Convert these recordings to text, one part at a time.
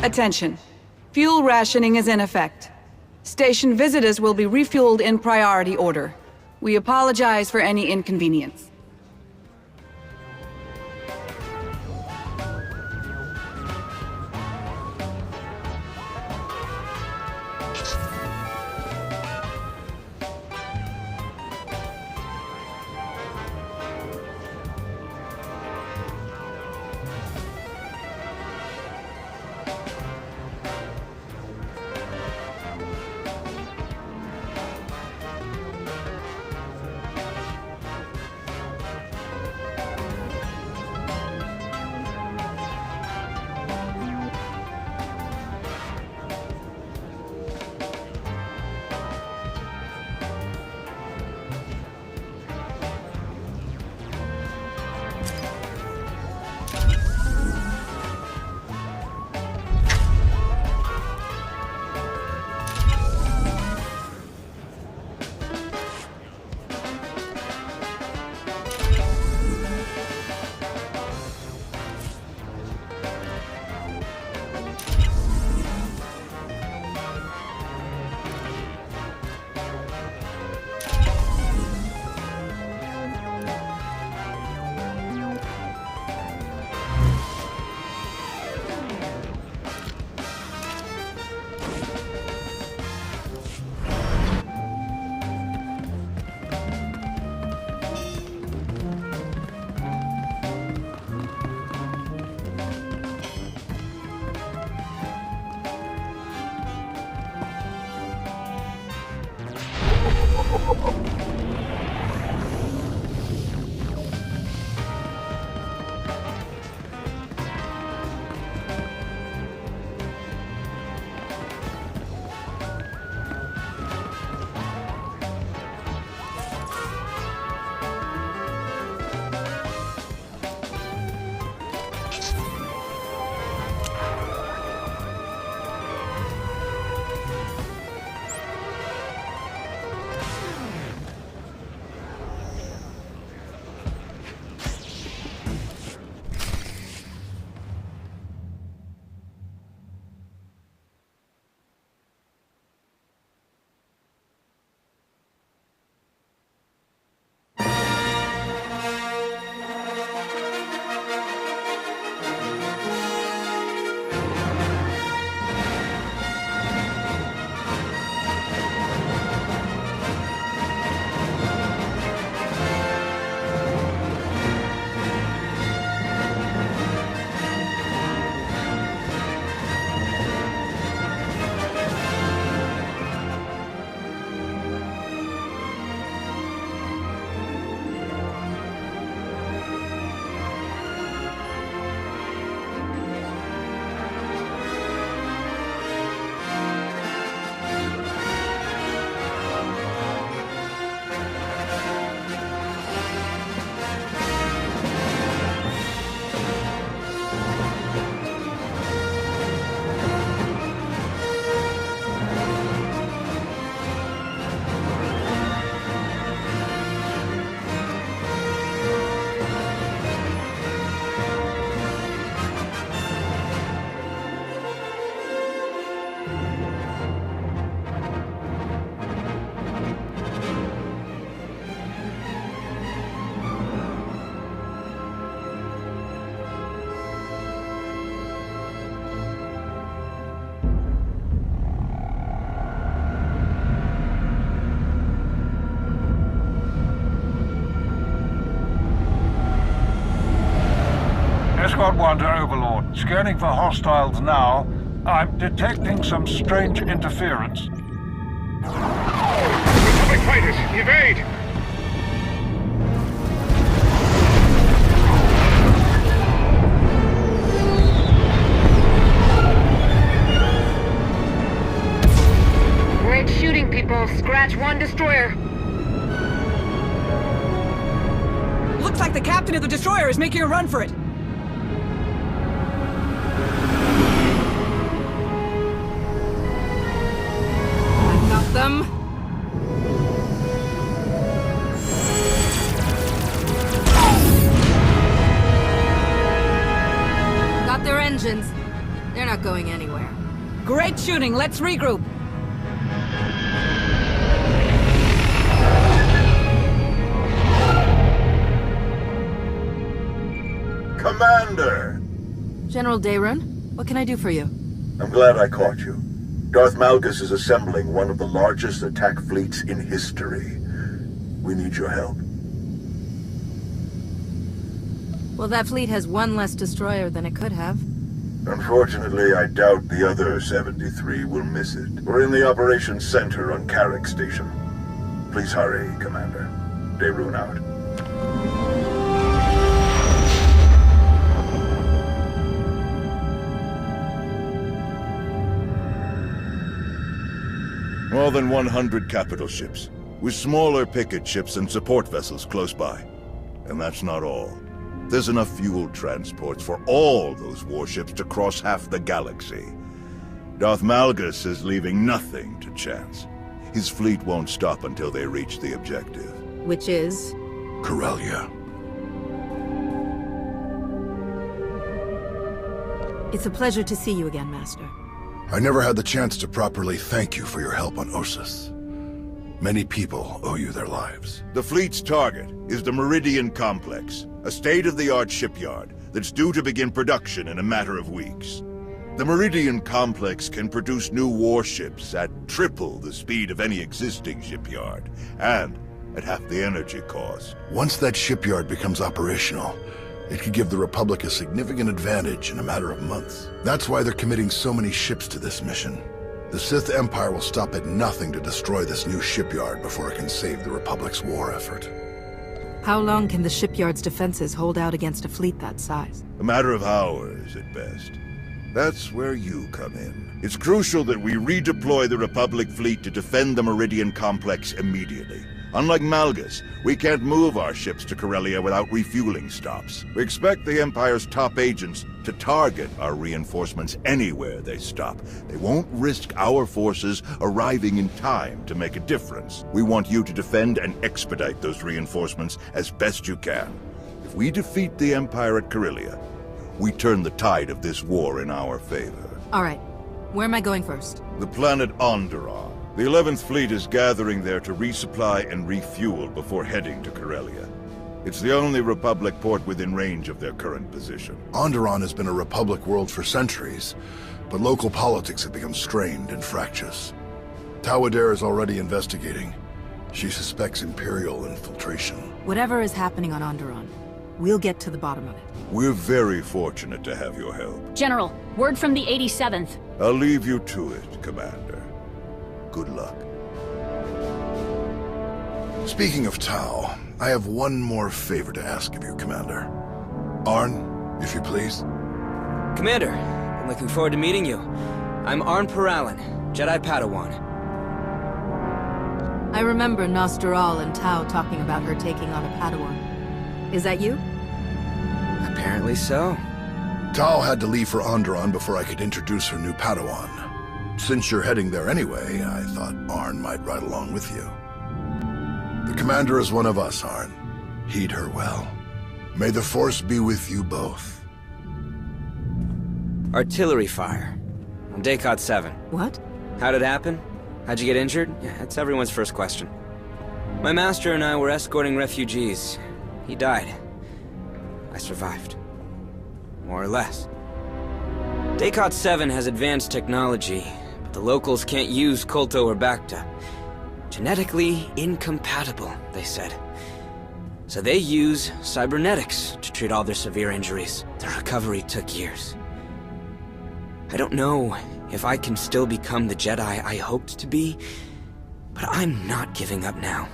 Attention. Fuel rationing is in effect. Station visitors will be refueled in priority order. We apologize for any inconvenience. Escort 1 to Overlord. Scanning for hostiles now. I'm detecting some strange interference. Republic fighters, evade! Great shooting, people. Scratch one destroyer. Looks like the captain of the destroyer is making a run for it. I got them. Got their engines. They're not going anywhere. Great shooting, let's regroup. Commander! General Dayrun, what can I do for you? I'm glad I caught you. Darth Malgus is assembling one of the largest attack fleets in history. We need your help. Well, that fleet has one less destroyer than it could have. Unfortunately, I doubt the other 73 will miss it. We're in the operations center on Carrick Station. Please hurry, Commander. Dayrun out. More than 100 capital ships, with smaller picket ships and support vessels close by. And that's not all. There's enough fuel transports for all those warships to cross half the galaxy. Darth Malgus is leaving nothing to chance. His fleet won't stop until they reach the objective. Which is? Corellia. It's a pleasure to see you again, Master. I never had the chance to properly thank you for your help on Ossus. Many people owe you their lives. The fleet's target is the Meridian Complex, a state-of-the-art shipyard that's due to begin production in a matter of weeks. The Meridian Complex can produce new warships at triple the speed of any existing shipyard, and at half the energy cost. Once that shipyard becomes operational, it could give the Republic a significant advantage in a matter of months. That's why they're committing so many ships to this mission. The Sith Empire will stop at nothing to destroy this new shipyard before it can save the Republic's war effort. How long can the shipyard's defenses hold out against a fleet that size? A matter of hours, at best. That's where you come in. It's crucial that we redeploy the Republic fleet to defend the Meridian Complex immediately. Unlike Malgus, we can't move our ships to Corellia without refueling stops. We expect the Empire's top agents to target our reinforcements anywhere they stop. They won't risk our forces arriving in time to make a difference. We want you to defend and expedite those reinforcements as best you can. If we defeat the Empire at Corellia, we turn the tide of this war in our favor. All right. Where am I going first? The planet Onderon. The 11th Fleet is gathering there to resupply and refuel before heading to Corellia. It's the only Republic port within range of their current position. Onderon has been a Republic world for centuries, but local politics have become strained and fractious. Tawadare is already investigating. She suspects Imperial infiltration. Whatever is happening on Onderon, we'll get to the bottom of it. We're very fortunate to have your help. General, word from the 87th. I'll leave you to it, Commander. Good luck. Speaking of Tau, I have one more favor to ask of you, Commander. Arn, if you please. Commander, I'm looking forward to meeting you. I'm Arn Paralan, Jedi Padawan. I remember Nostoral and Tau talking about her taking on a Padawan. Is that you? Apparently so. Tau had to leave for Onderon before I could introduce her new Padawan. Since you're heading there anyway, I thought Arn might ride along with you. The Commander is one of us, Arn. Heed her well. May the Force be with you both. Artillery fire. On Daycot 7. What? How'd it happen? How'd you get injured? Yeah, that's everyone's first question. My master and I were escorting refugees. He died. I survived. More or less. Daycot 7 has advanced technology, but the locals can't use Kolto or Bacta. Genetically incompatible, they said. So they use cybernetics to treat all their severe injuries. The recovery took years. I don't know if I can still become the Jedi I hoped to be, but I'm not giving up now.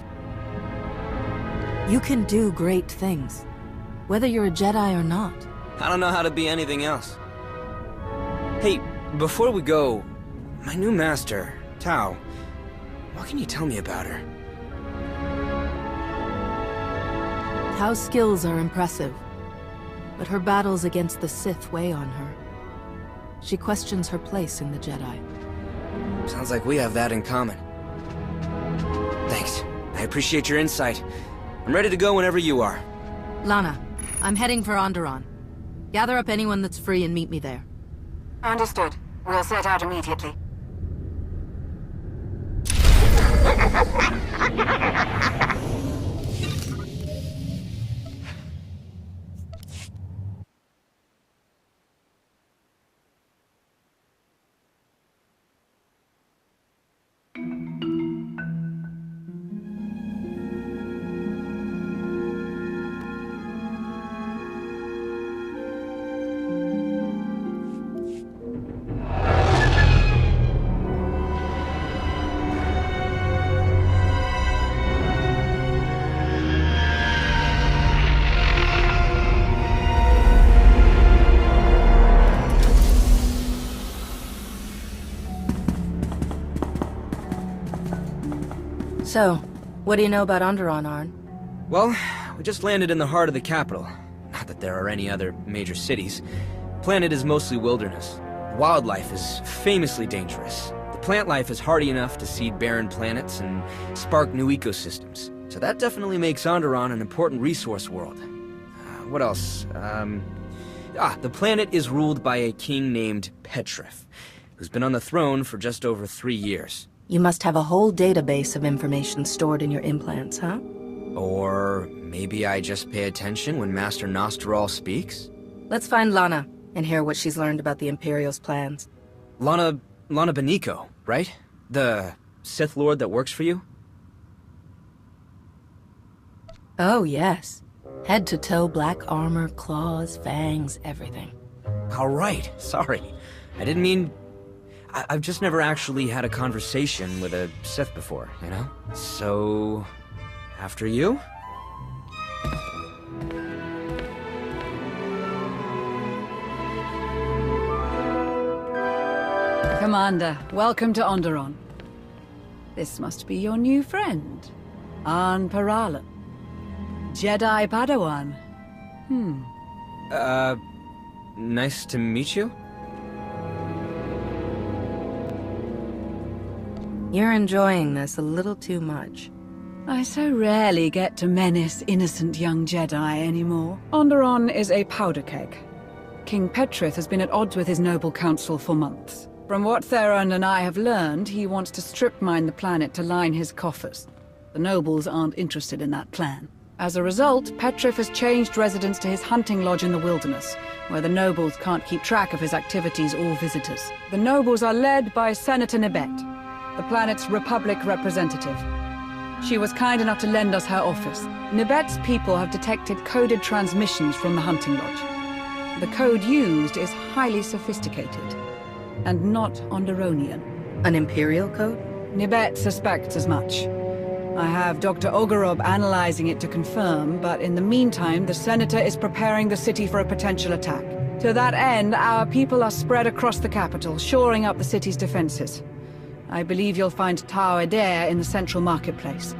You can do great things, whether you're a Jedi or not. I don't know how to be anything else. Hey, before we go, my new master, Tau, what can you tell me about her? Tau's skills are impressive, but her battles against the Sith weigh on her. She questions her place in the Jedi. Sounds like we have that in common. Thanks. I appreciate your insight. I'm ready to go whenever you are. Lana, I'm heading for Onderon. Gather up anyone that's free and meet me there. Understood. We'll set out immediately. So, what do you know about Onderon, Arn? Well, we just landed in the heart of the capital. Not that there are any other major cities. The planet is mostly wilderness. Wildlife is famously dangerous. The plant life is hardy enough to seed barren planets and spark new ecosystems. So that definitely makes Onderon an important resource world. What else? The planet is ruled by a king named Petrif, who's been on the throne for just over 3 years. You must have a whole database of information stored in your implants, huh? Or maybe I just pay attention when Master Nostril speaks? Let's find Lana and hear what she's learned about the Imperial's plans. Lana Beniko, right? The Sith Lord that works for you? Oh, yes. Head to toe black armor, claws, fangs, everything. All right, sorry. I didn't mean... I've just never actually had a conversation with a Sith before, you know? So... after you? Commander, welcome to Onderon. This must be your new friend, Arn Paralan. Jedi Padawan. Nice to meet you? You're enjoying this a little too much. I so rarely get to menace innocent young Jedi anymore. Onderon is a powder keg. King Petrith has been at odds with his noble council for months. From what Theron and I have learned, he wants to strip mine the planet to line his coffers. The nobles aren't interested in that plan. As a result, Petrith has changed residence to his hunting lodge in the wilderness, where the nobles can't keep track of his activities or visitors. The nobles are led by Senator Nibet, the planet's Republic representative. She was kind enough to lend us her office. Nibet's people have detected coded transmissions from the hunting lodge. The code used is highly sophisticated, and not Onderonian. An Imperial code? Nibet suspects as much. I have Dr. Ogorob analyzing it to confirm, but in the meantime, the Senator is preparing the city for a potential attack. To that end, our people are spread across the capital, shoring up the city's defenses. I believe you'll find Tao Adair in the central marketplace.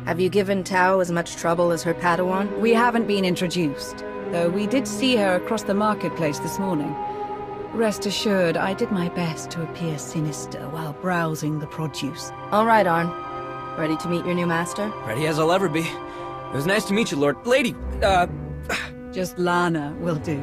Have you given Tao as much trouble as her Padawan? We haven't been introduced, though we did see her across the marketplace this morning. Rest assured, I did my best to appear sinister while browsing the produce. All right, Arn. Ready to meet your new master? Ready as I'll ever be. It was nice to meet you, Lord. Lady, Just Lana will do.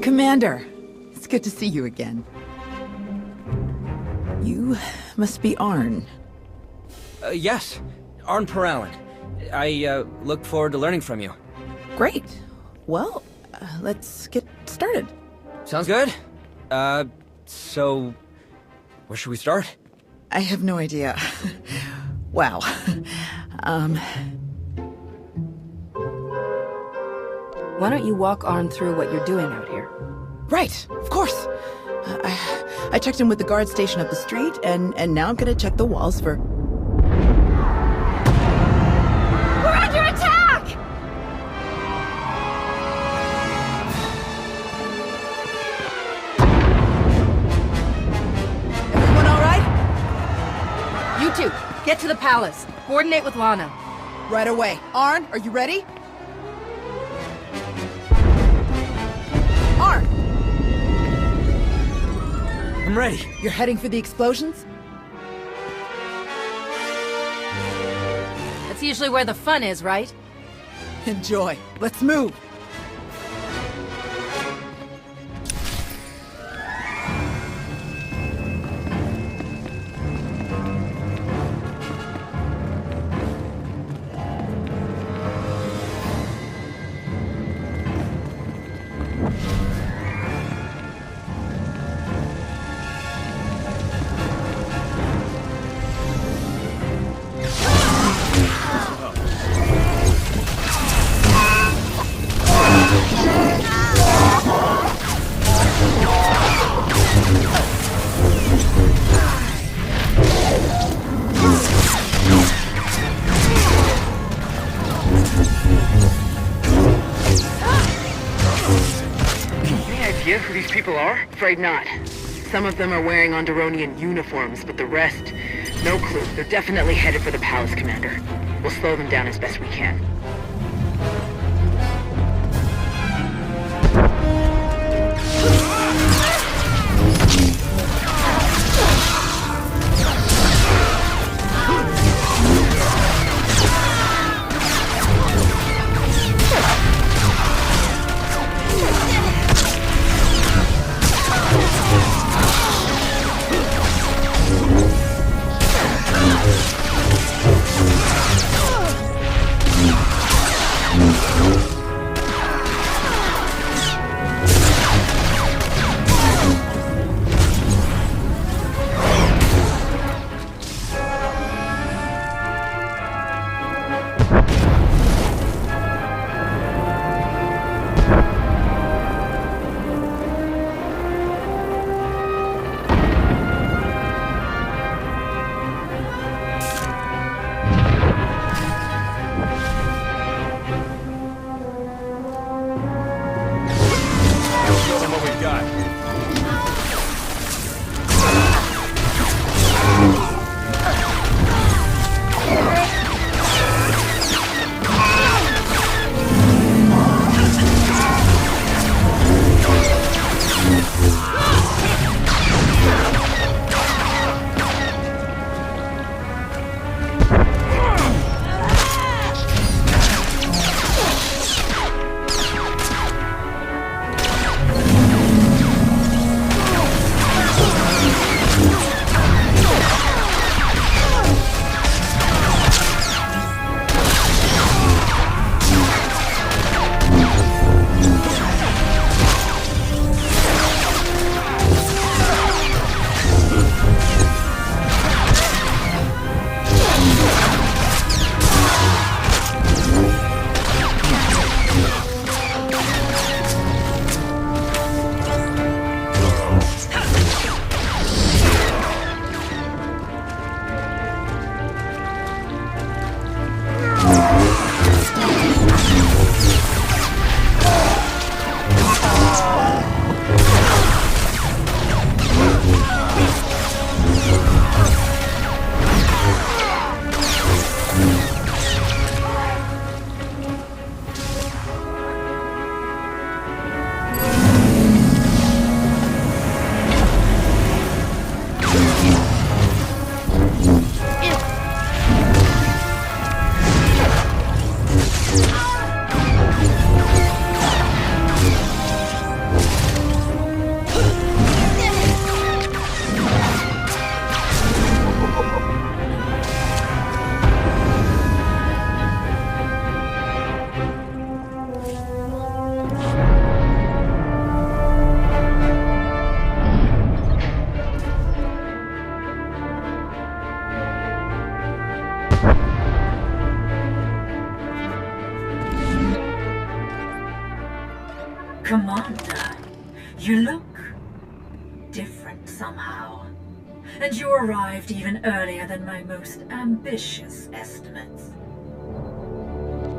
Commander, it's good to see you again. You must be Arn. Yes. Arn Peralin. I look forward to learning from you. Great. Well, let's get started. Sounds good. So... where should we start? I have no idea. Wow. Why don't you walk Arn through what you're doing out here? Right, of course. I checked in with the guard station up the street, and now I'm gonna check the walls for... We're under attack! Everyone all right? You two, get to the palace. Coordinate with Lana. Right away. Arn, are you ready? Arn! I'm ready. You're heading for the explosions? That's usually where the fun is, right? Enjoy. Let's move. Who these people are? Afraid not. Some of them are wearing Onderonian uniforms, but the rest, no clue. They're definitely headed for the palace, Commander. We'll slow them down as best we can. Commander, you look different somehow. And you arrived even earlier than my most ambitious estimates.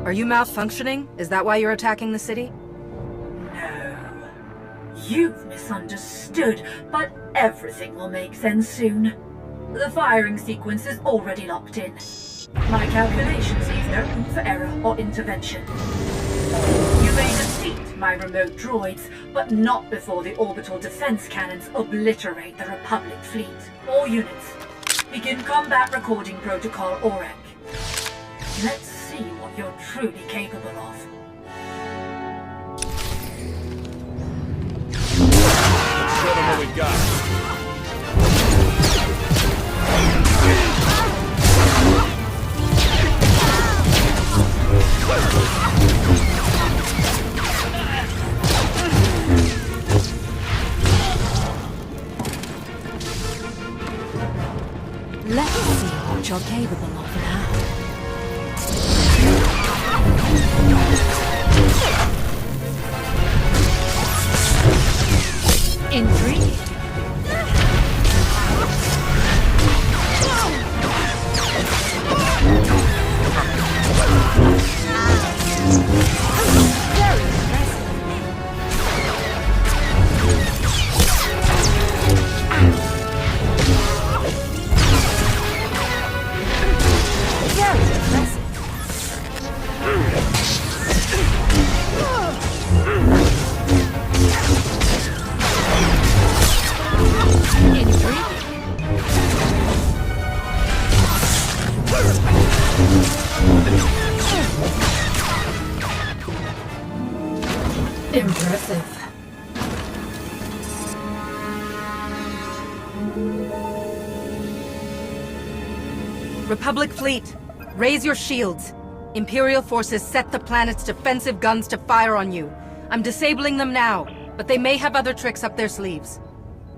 Are you malfunctioning? Is that why you're attacking the city? No. You've misunderstood, but everything will make sense soon. The firing sequence is already locked in. My calculations leave no room for error or intervention. You may defeat my remote droids, but not before the orbital defense cannons obliterate the Republic fleet. All units, begin combat recording protocol OREC. Let's see what you're truly capable of. Let's show them what we've got. Let's see what you're capable of now. Intriguing. Impressive. Republic fleet, raise your shields. Imperial forces set the planet's defensive guns to fire on you. I'm disabling them now, but they may have other tricks up their sleeves.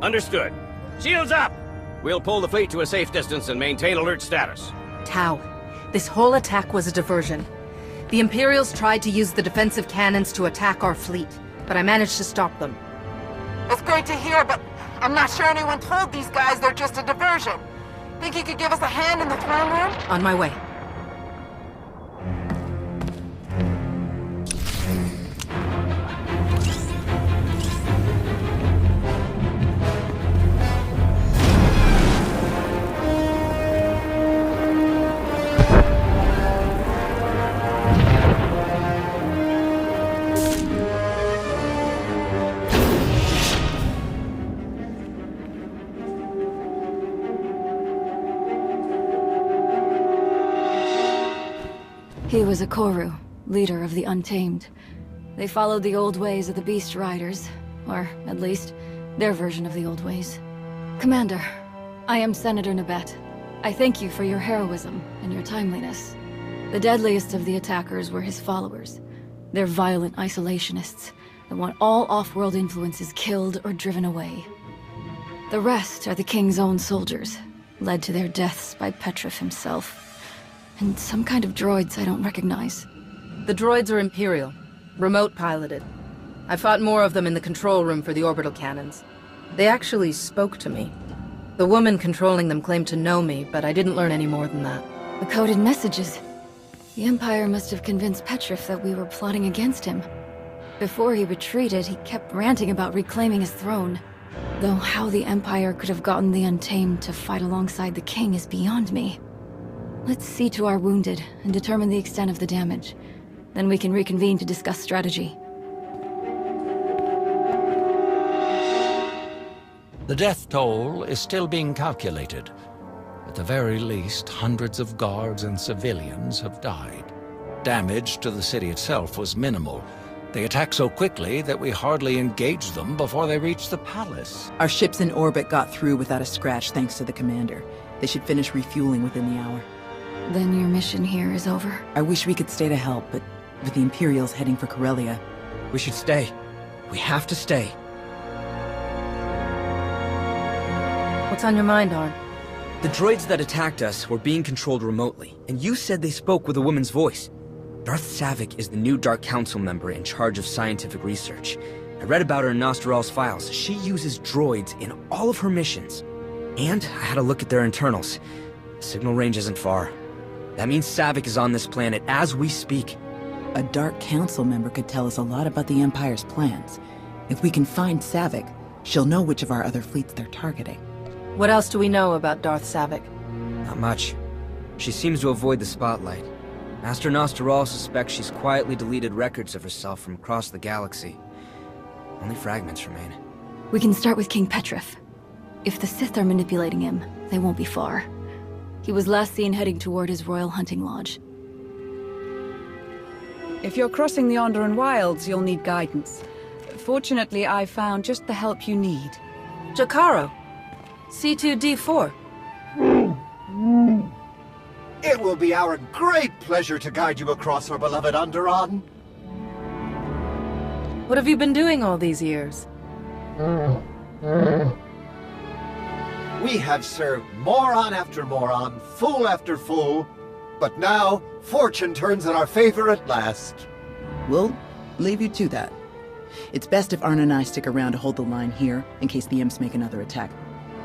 Understood. Shields up! We'll pull the fleet to a safe distance and maintain alert status. Tau, this whole attack was a diversion. The Imperials tried to use the defensive cannons to attack our fleet, but I managed to stop them. It's great to hear, but I'm not sure anyone told these guys they're just a diversion. Think you could give us a hand in the throne room? On my way. He was a Koru, leader of the Untamed. They followed the old ways of the Beast Riders, or at least, their version of the old ways. Commander, I am Senator Nabet. I thank you for your heroism and your timeliness. The deadliest of the attackers were his followers. They're violent isolationists that want all off-world influences killed or driven away. The rest are the King's own soldiers, led to their deaths by Petrif himself. And some kind of droids I don't recognize. The droids are Imperial, remote-piloted. I fought more of them in the control room for the orbital cannons. They actually spoke to me. The woman controlling them claimed to know me, but I didn't learn any more than that. The coded messages. The Empire must have convinced Petrif that we were plotting against him. Before he retreated, he kept ranting about reclaiming his throne. Though how the Empire could have gotten the Untamed to fight alongside the King is beyond me. Let's see to our wounded and determine the extent of the damage. Then we can reconvene to discuss strategy. The death toll is still being calculated. At the very least, hundreds of guards and civilians have died. Damage to the city itself was minimal. They attacked so quickly that we hardly engaged them before they reached the palace. Our ships in orbit got through without a scratch thanks to the commander. They should finish refueling within the hour. Then your mission here is over? I wish we could stay to help, but with the Imperials heading for Corellia... We should stay. We have to stay. What's on your mind, Arn? The droids that attacked us were being controlled remotely, and you said they spoke with a woman's voice. Darth Savik is the new Dark Council member in charge of scientific research. I read about her in Nostral's files. She uses droids in all of her missions. And I had a look at their internals. The signal range isn't far. That means Savik is on this planet as we speak. A Dark Council member could tell us a lot about the Empire's plans. If we can find Savik, she'll know which of our other fleets they're targeting. What else do we know about Darth Savik? Not much. She seems to avoid the spotlight. Master Nostral suspects she's quietly deleted records of herself from across the galaxy. Only fragments remain. We can start with King Petrif. If the Sith are manipulating him, they won't be far. He was last seen heading toward his royal hunting lodge. If you're crossing the Onderon Wilds, you'll need guidance. Fortunately, I found just the help you need. Jakaro. C2D4. It will be our great pleasure to guide you across our beloved Onderon. What have you been doing all these years? We have served moron after moron, fool after fool, but now fortune turns in our favor at last. We'll leave you to that. It's best if Arn and I stick around to hold the line here in case the Imps make another attack.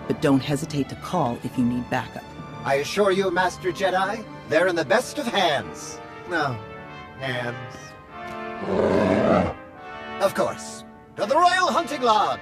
But don't hesitate to call if you need backup. I assure you, Master Jedi, they're in the best of hands. No, hands. Of course, to the Royal Hunting Lodge.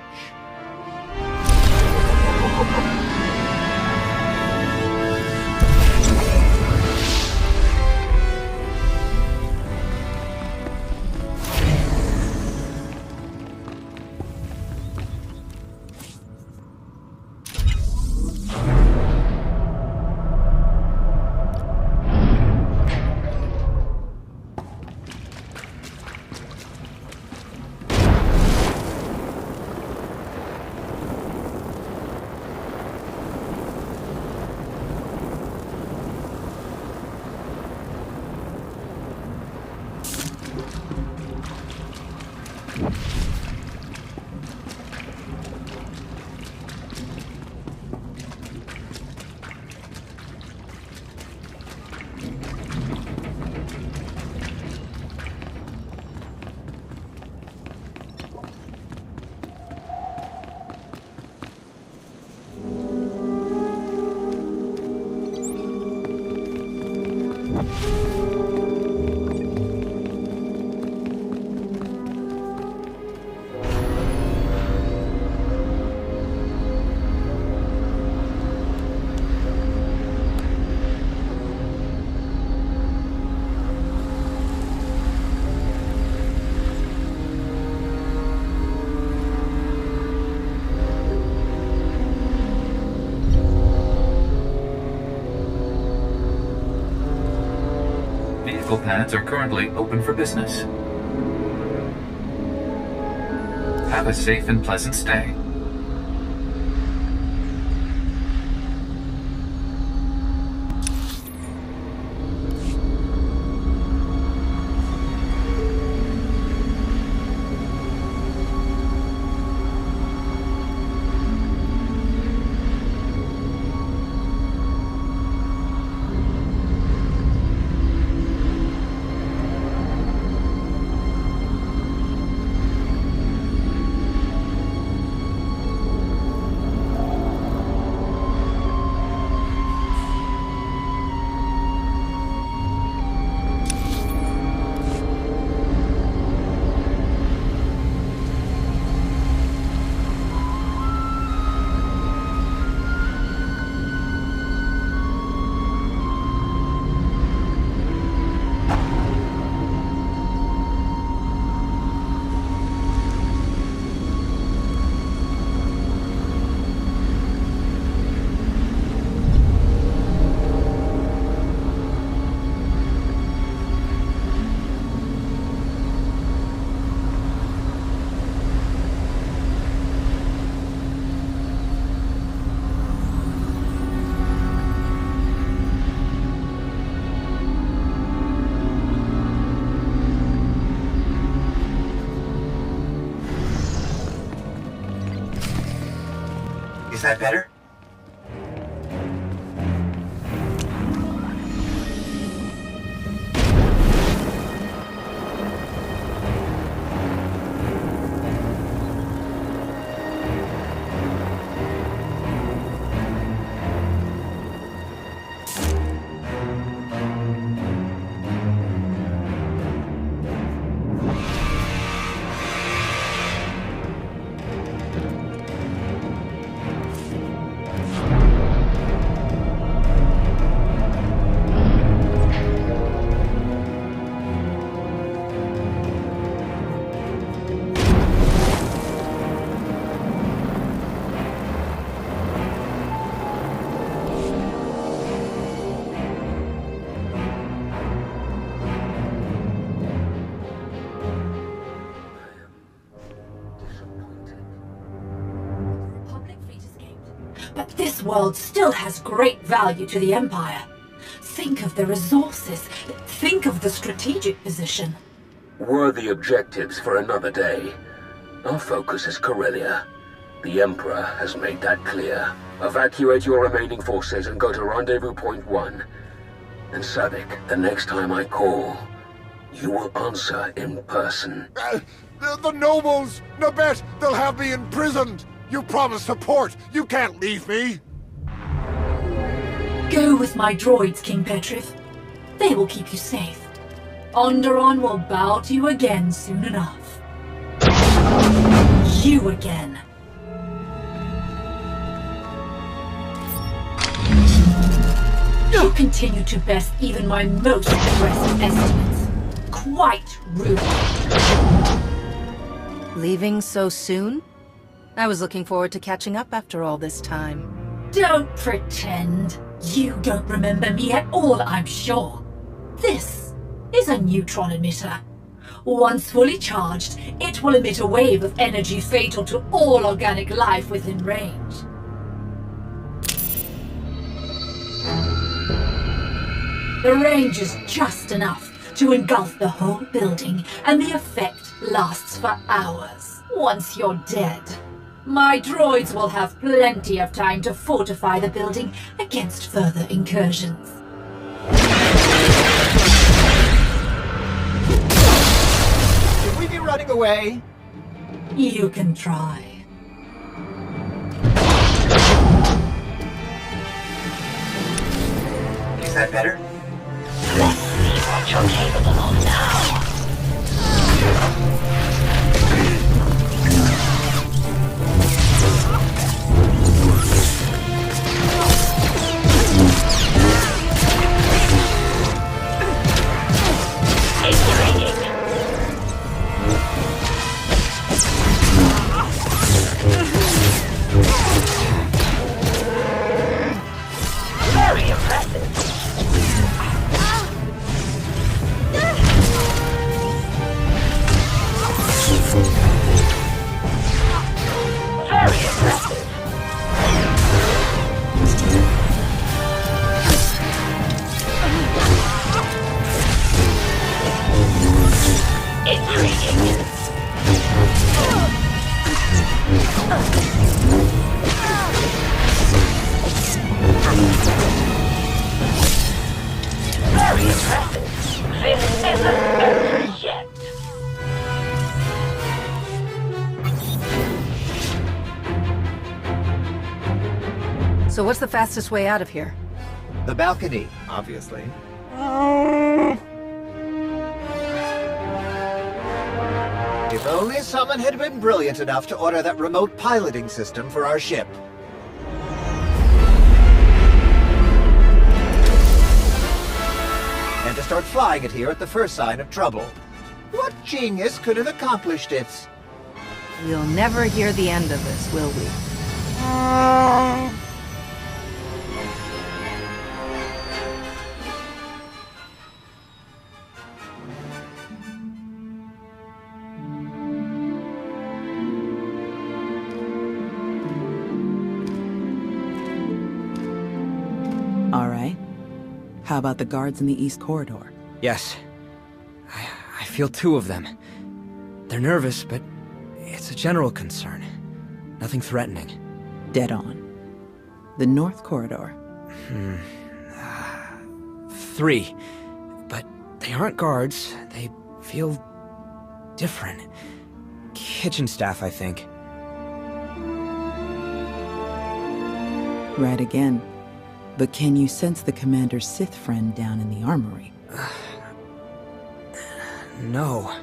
Pads are currently open for business. Have a safe and pleasant stay. Is that better? world still has great value to the Empire. Think of the resources. Think of the strategic position. Worthy objectives for another day. Our focus is Corellia. The Emperor has made that clear. Evacuate your remaining forces and go to Rendezvous Point 1. And Savik, the next time I call, you will answer in person. The nobles! Nabet, they'll have me imprisoned! You promised support! You can't leave me! Go with my droids, King Petrith. They will keep you safe. Onderon will bow to you again soon enough. You again. You continue to best even my most aggressive estimates. Quite rude. Leaving so soon? I was looking forward to catching up after all this time. Don't pretend. You don't remember me at all, I'm sure. This is a neutron emitter. Once fully charged, it will emit a wave of energy fatal to all organic life within range. The range is just enough to engulf the whole building, and the effect lasts for hours. Once you're dead, my droids will have plenty of time to fortify the building against further incursions. Should we be running away? You can try. Is that better? Let's see what you're capable of now. Very impressive. Very impressive. Intriguing. Very impressive. This isn't over yet. So what's the fastest way out of here? The balcony, obviously. If only someone had been brilliant enough to order that remote piloting system for our ship. And to start flying it here at the first sign of trouble. What genius could have accomplished it? We'll never hear the end of this, will we? All right. How about the guards in the East Corridor? Yes. I feel two of them. They're nervous, but it's a general concern. Nothing threatening. Dead on. The North Corridor. 3. But they aren't guards. They feel different. Kitchen staff, I think. Right again. But can you sense the Commander's Sith friend down in the armory? No.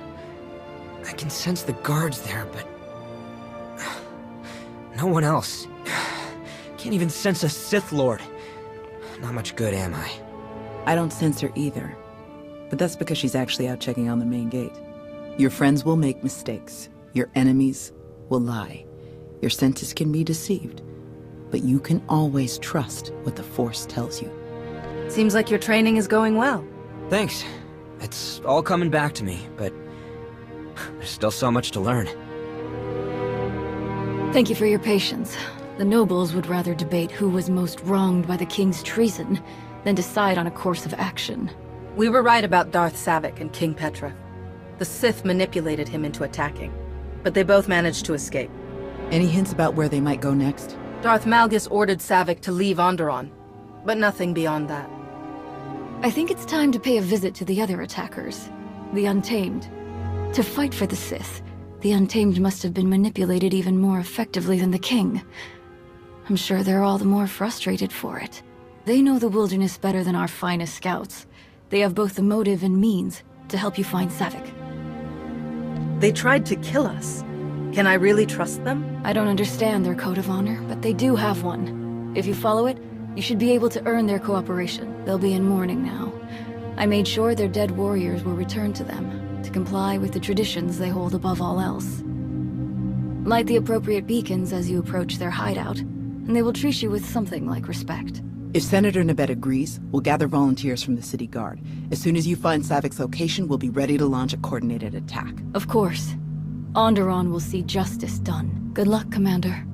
I can sense the guards there, but no one else. Can't even sense a Sith Lord. Not much good, am I? I don't sense her either. But that's because she's actually out checking on the main gate. Your friends will make mistakes. Your enemies will lie. Your senses can be deceived. But you can always trust what the Force tells you. Seems like your training is going well. Thanks. It's all coming back to me, but there's still so much to learn. Thank you for your patience. The nobles would rather debate who was most wronged by the king's treason than decide on a course of action. We were right about Darth Savik and King Petra. The Sith manipulated him into attacking, but they both managed to escape. Any hints about where they might go next? Darth Malgus ordered Savik to leave Onderon, but nothing beyond that. I think it's time to pay a visit to the other attackers, the Untamed. To fight for the Sith, the Untamed must have been manipulated even more effectively than the King. I'm sure they're all the more frustrated for it. They know the wilderness better than our finest scouts. They have both the motive and means to help you find Savik. They tried to kill us. Can I really trust them? I don't understand their code of honor, but they do have one. If you follow it, you should be able to earn their cooperation. They'll be in mourning now. I made sure their dead warriors were returned to them, to comply with the traditions they hold above all else. Light the appropriate beacons as you approach their hideout, and they will treat you with something like respect. If Senator Nabet agrees, we'll gather volunteers from the city guard. As soon as you find Savik's location, we'll be ready to launch a coordinated attack. Of course. Onderon will see justice done. Good luck, Commander.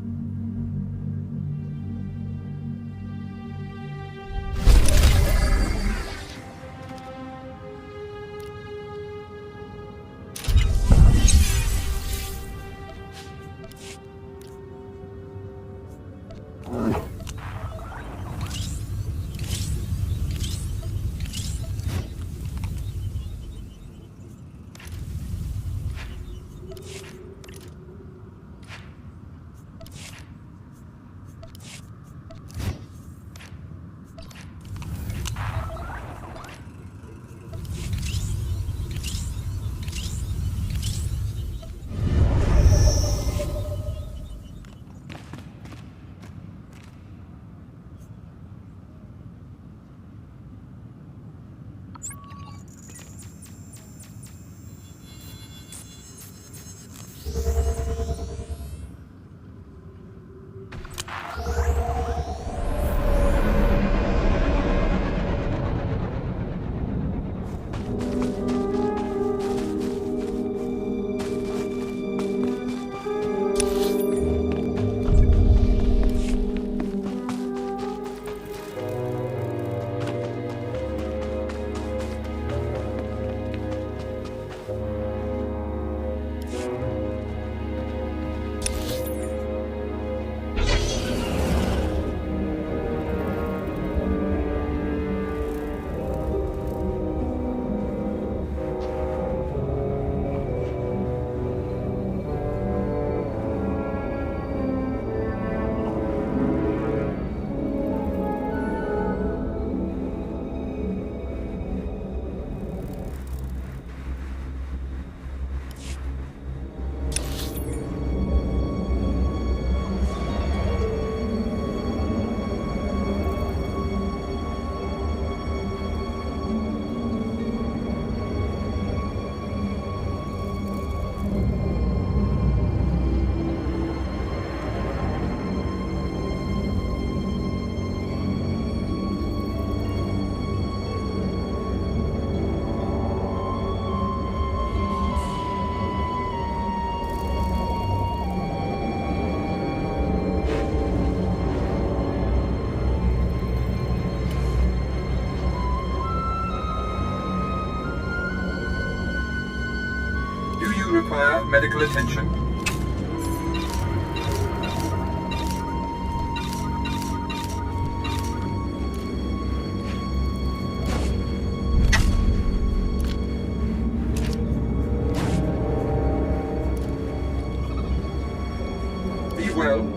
Require medical attention. Be well.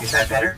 Is that better?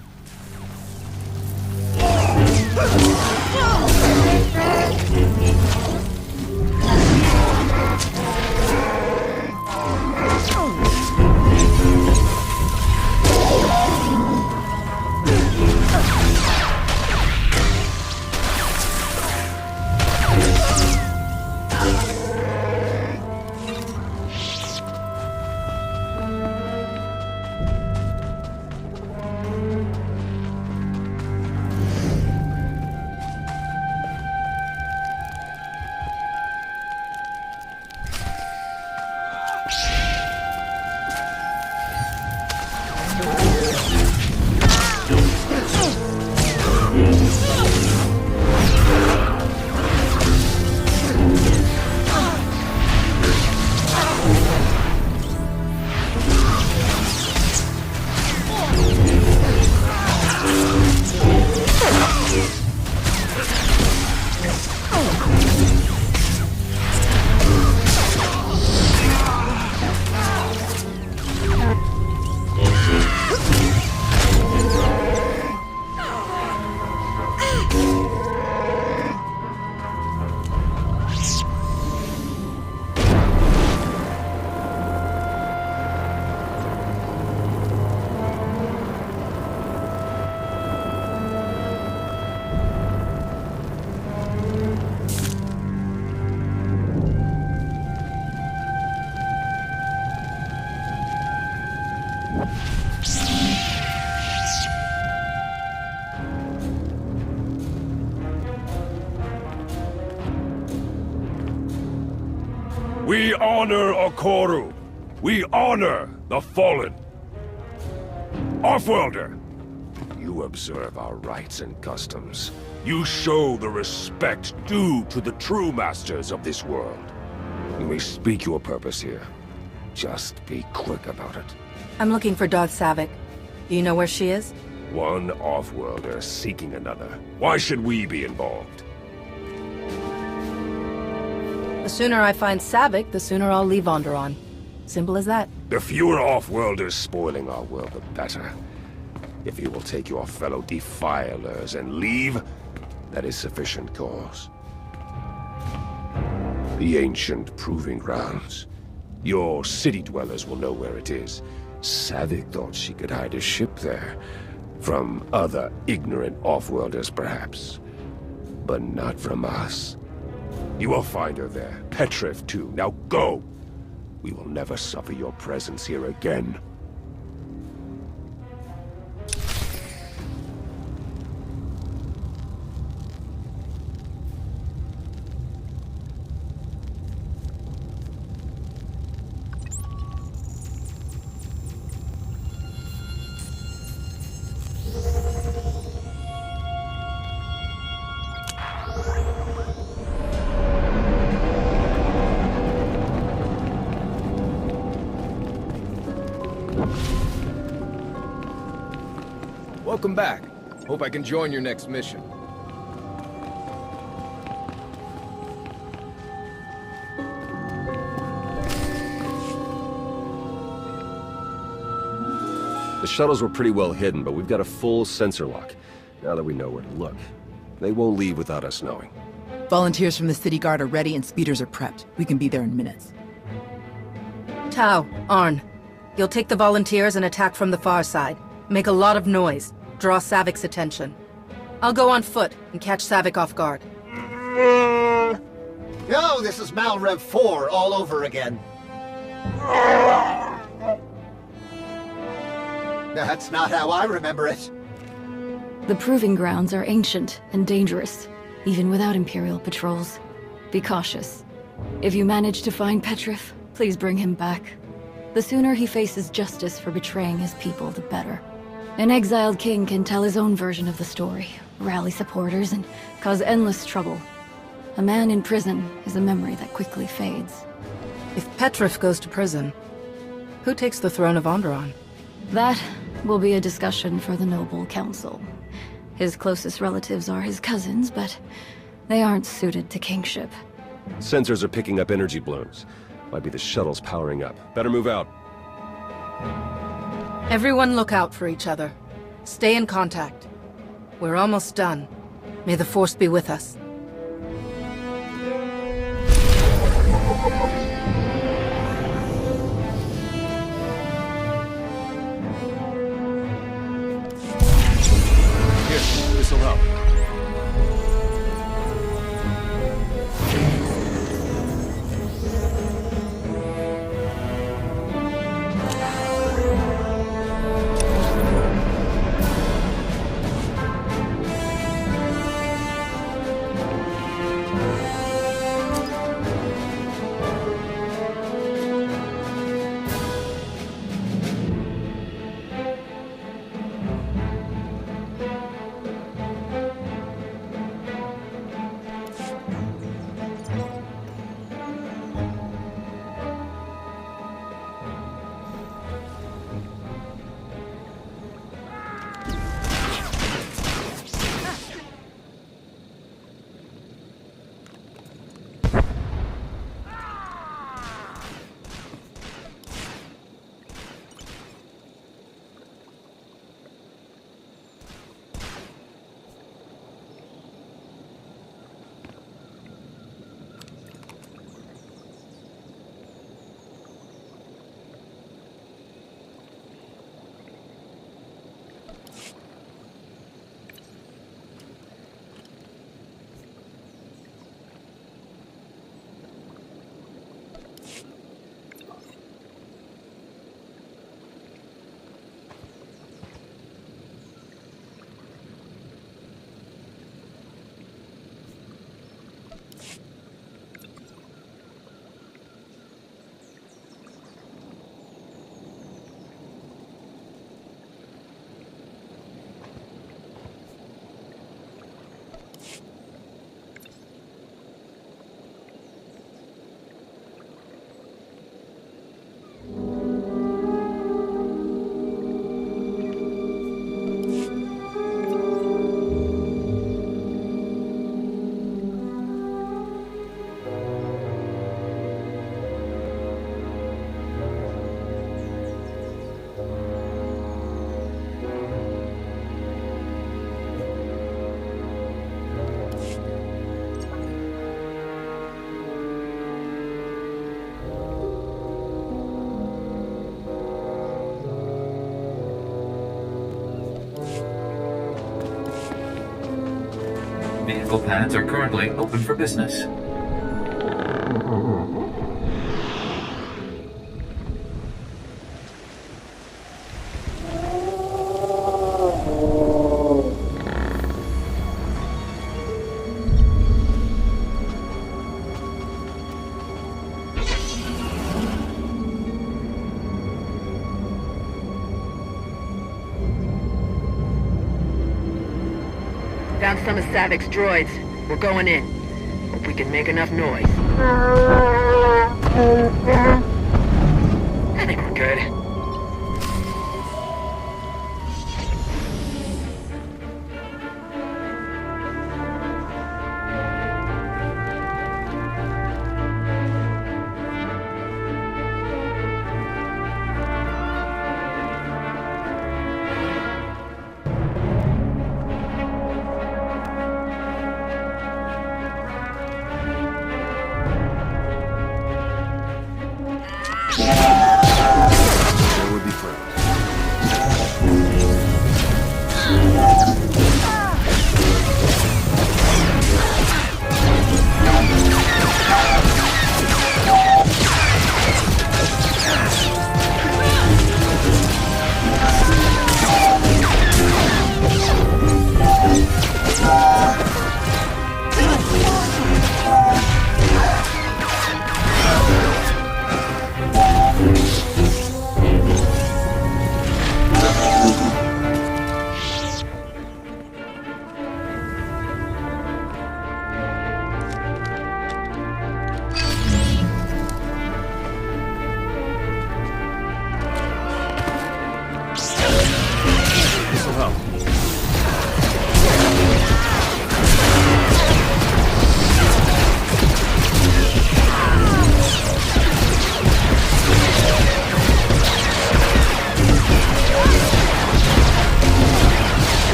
We honor Okoru. We honor the fallen. Offworlder, you observe our rites and customs. You show the respect due to the true masters of this world. When we speak your purpose here, just be quick about it. I'm looking for Darth Savik. Do you know where she is? One Offworlder seeking another. Why should we be involved? The sooner I find Savik, the sooner I'll leave Onderon. Simple as that. The fewer Offworlders spoiling our world, the better. If you will take your fellow defilers and leave, that is sufficient cause. The ancient proving grounds. Your city dwellers will know where it is. Savik thought she could hide a ship there. From other ignorant Offworlders, perhaps. But not from us. You will find her there. Petrif, too. Now go! We will never suffer your presence here again. Welcome back. Hope I can join your next mission. The shuttles were pretty well hidden, but we've got a full sensor lock. Now that we know where to look. They won't leave without us knowing. Volunteers from the city guard are ready and speeders are prepped. We can be there in minutes. Tau, Arn. You'll take the volunteers and attack from the far side. Make a lot of noise. Draw Savik's attention. I'll go on foot and catch Savik off guard. Yo, this is Malrev 4 all over again. That's not how I remember it. The proving grounds are ancient and dangerous, even without Imperial patrols. Be cautious. If you manage to find Petrif, please bring him back. The sooner he faces justice for betraying his people, the better. An exiled king can tell his own version of the story, rally supporters, and cause endless trouble. A man in prison is a memory that quickly fades. If Petrif goes to prison, who takes the throne of Onderon? That will be a discussion for the Noble Council. His closest relatives are his cousins, but they aren't suited to kingship. Sensors are picking up energy blooms. Might be the shuttles powering up. Better move out. Everyone look out for each other. Stay in contact. We're almost done. May the Force be with us. Here, this'll help. Vehicle pads are currently open for business. Found some of Savik's droids. We're going in. Hope we can make enough noise. I think we're good.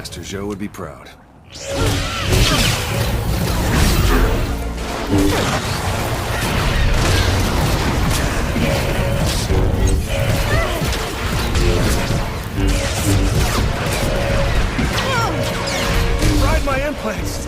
Master Zhou would be proud. Ride my implants!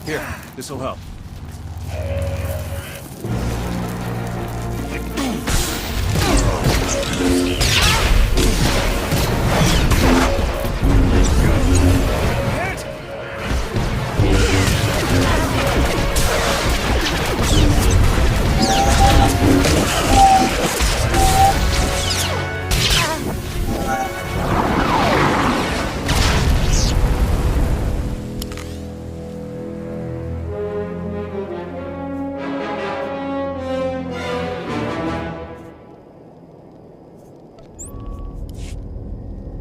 Here, this'll help.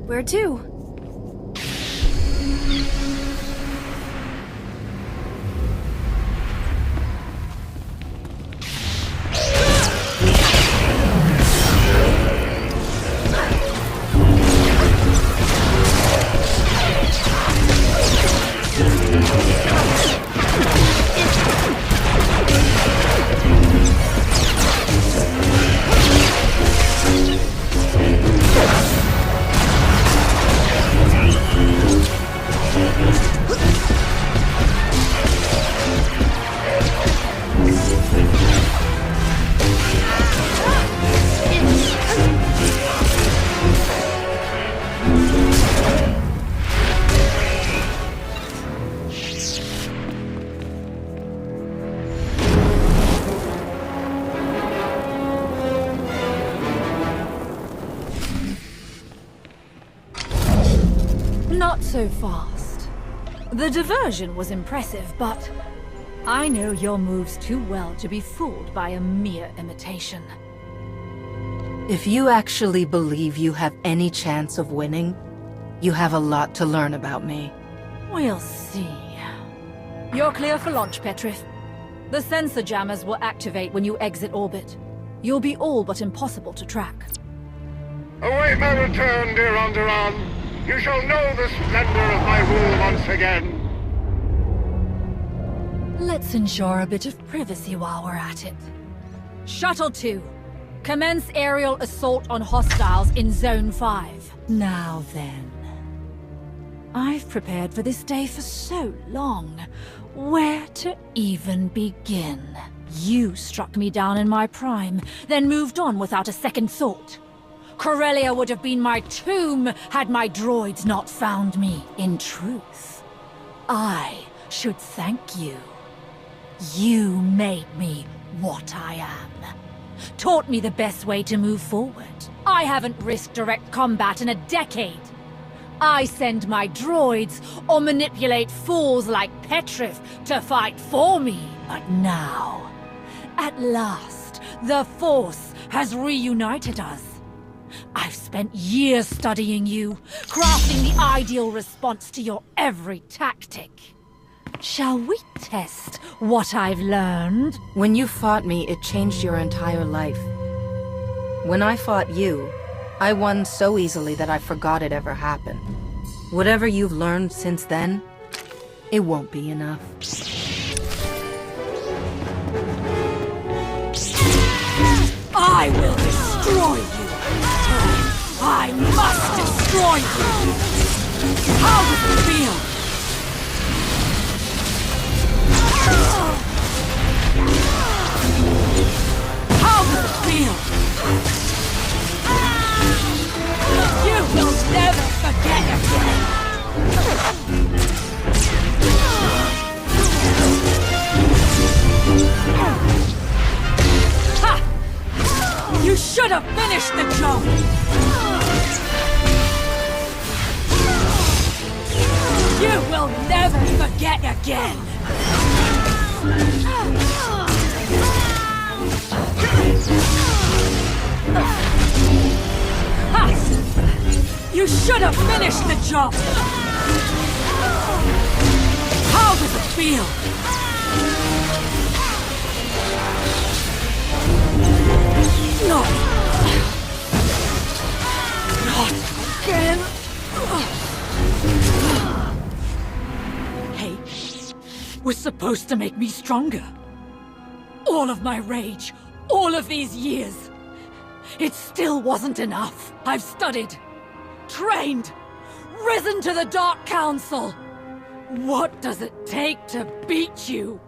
Where to? Not so fast. The diversion was impressive, but I know your moves too well to be fooled by a mere imitation. If you actually believe you have any chance of winning, you have a lot to learn about me. We'll see. You're clear for launch, Petrif. The sensor jammers will activate when you exit orbit. You'll be all but impossible to track. Await my return, dear Onderon. You shall know the splendor of my rule once again. Let's ensure a bit of privacy while we're at it. Shuttle 2, commence aerial assault on hostiles in Zone 5. Now then. I've prepared for this day for so long. Where to even begin? You struck me down in my prime, then moved on without a second thought. Corellia would have been my tomb had my droids not found me. In truth, I should thank you. You made me what I am. Taught me the best way to move forward. I haven't risked direct combat in a decade. I send my droids or manipulate fools like Petrif to fight for me. But now, at last, the Force has reunited us. I've spent years studying you, crafting the ideal response to your every tactic. Shall we test what I've learned? When you fought me, it changed your entire life. When I fought you, I won so easily that I forgot it ever happened. Whatever you've learned since then, it won't be enough. I will destroy you! I must destroy you! How does it feel? How does it feel? You will never forget again! Ha! You should have finished the job! You will never forget again! Ha! You should have finished the job! How does it feel? No! Not again! Hey, was supposed to make me stronger. All of my rage, all of these years. It still wasn't enough. I've studied, trained, risen to the Dark Council. What does it take to beat you?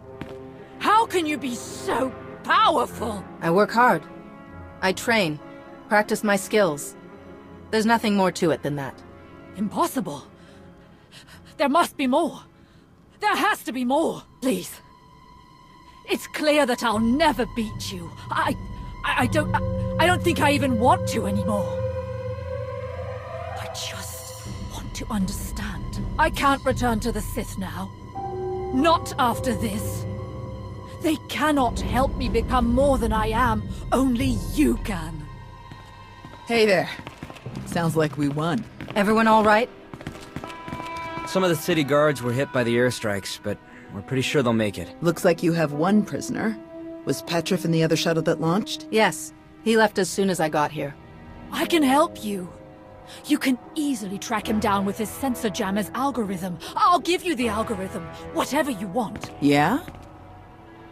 How can you be so powerful? I work hard. I train, practice my skills. There's nothing more to it than that. Impossible. There must be more. There has to be more. Please. It's clear that I'll never beat you. I don't think I even want to anymore. I just want to understand. I can't return to the Sith now. Not after this. They cannot help me become more than I am. Only you can. Hey there. Sounds like we won. Everyone all right? Some of the city guards were hit by the airstrikes, but we're pretty sure they'll make it. Looks like you have one prisoner. Was Petrov in the other shuttle that launched? Yes. He left as soon as I got here. I can help you. You can easily track him down with his sensor jammer's algorithm. I'll give you the algorithm, whatever you want. Yeah?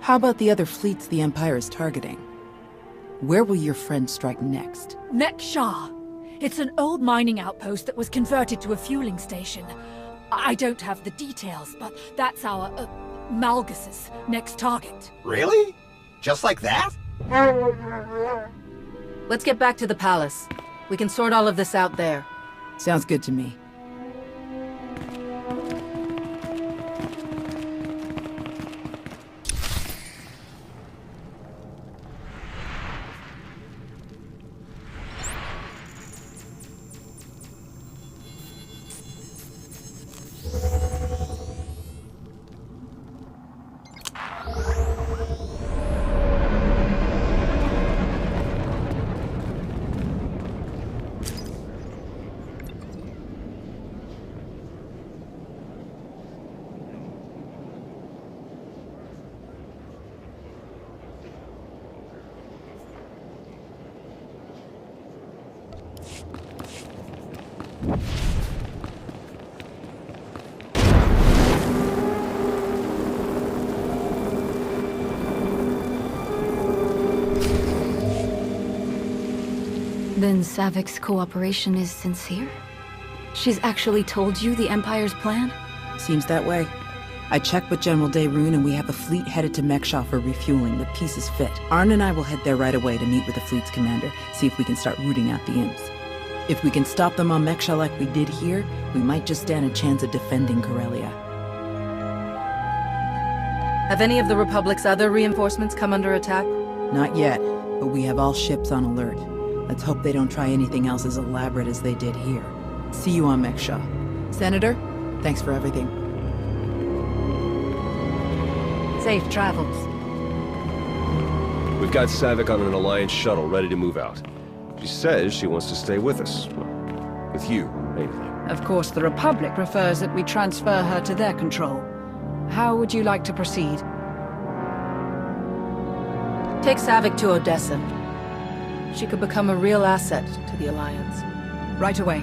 How about the other fleets the Empire is targeting? Where will your friend strike next? Mek-Sha. It's an old mining outpost that was converted to a fueling station. I don't have the details, but that's our, Malgus's next target. Really? Just like that? Let's get back to the palace. We can sort all of this out there. Sounds good to me. Then Savik's cooperation is sincere? She's actually told you the Empire's plan? Seems that way. I checked with General Daerun and we have a fleet headed to Mek-Sha for refueling. The pieces fit. Arn and I will head there right away to meet with the fleet's commander, see if we can start rooting out the imps. If we can stop them on Mek-Sha like we did here, we might just stand a chance of defending Corellia. Have any of the Republic's other reinforcements come under attack? Not yet, but we have all ships on alert. Let's hope they don't try anything else as elaborate as they did here. See you on Mek-Sha. Senator, thanks for everything. Safe travels. We've got Savik on an Alliance shuttle ready to move out. She says she wants to stay with us. Well, with you, mainly. Of course, the Republic prefers that we transfer her to their control. How would you like to proceed? Take Savik to Odessa. She could become a real asset to the Alliance. Right away.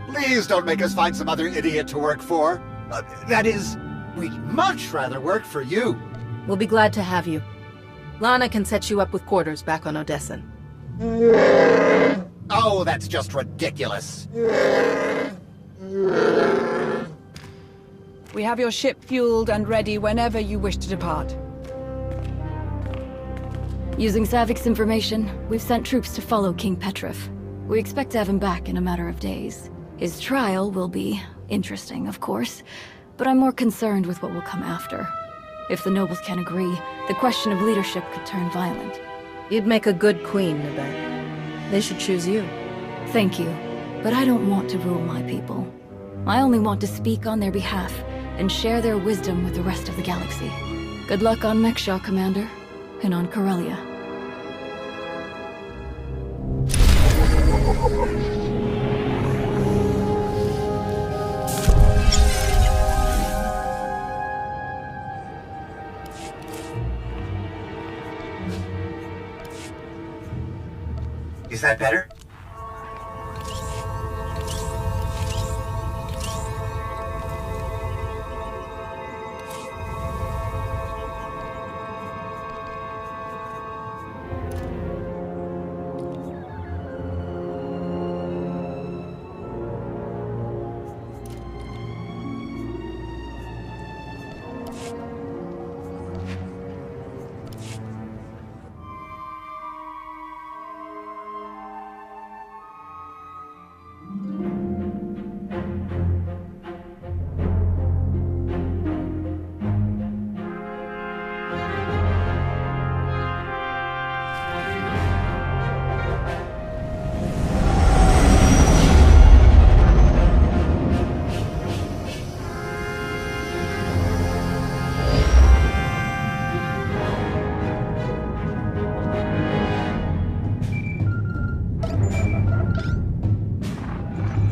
Please don't make us find some other idiot to work for. That is, we'd much rather work for you. We'll be glad to have you. Lana can set you up with quarters back on Odessen. Oh, that's just ridiculous. We have your ship fueled and ready whenever you wish to depart. Using Savik's information, we've sent troops to follow King Petrif. We expect to have him back in a matter of days. His trial will be interesting, of course, but I'm more concerned with what will come after. If the nobles can't agree, the question of leadership could turn violent. You'd make a good queen, Nabet. They should choose you. Thank you, but I don't want to rule my people. I only want to speak on their behalf and share their wisdom with the rest of the galaxy. Good luck on Mek-Sha, Commander, and on Corellia. Is that better?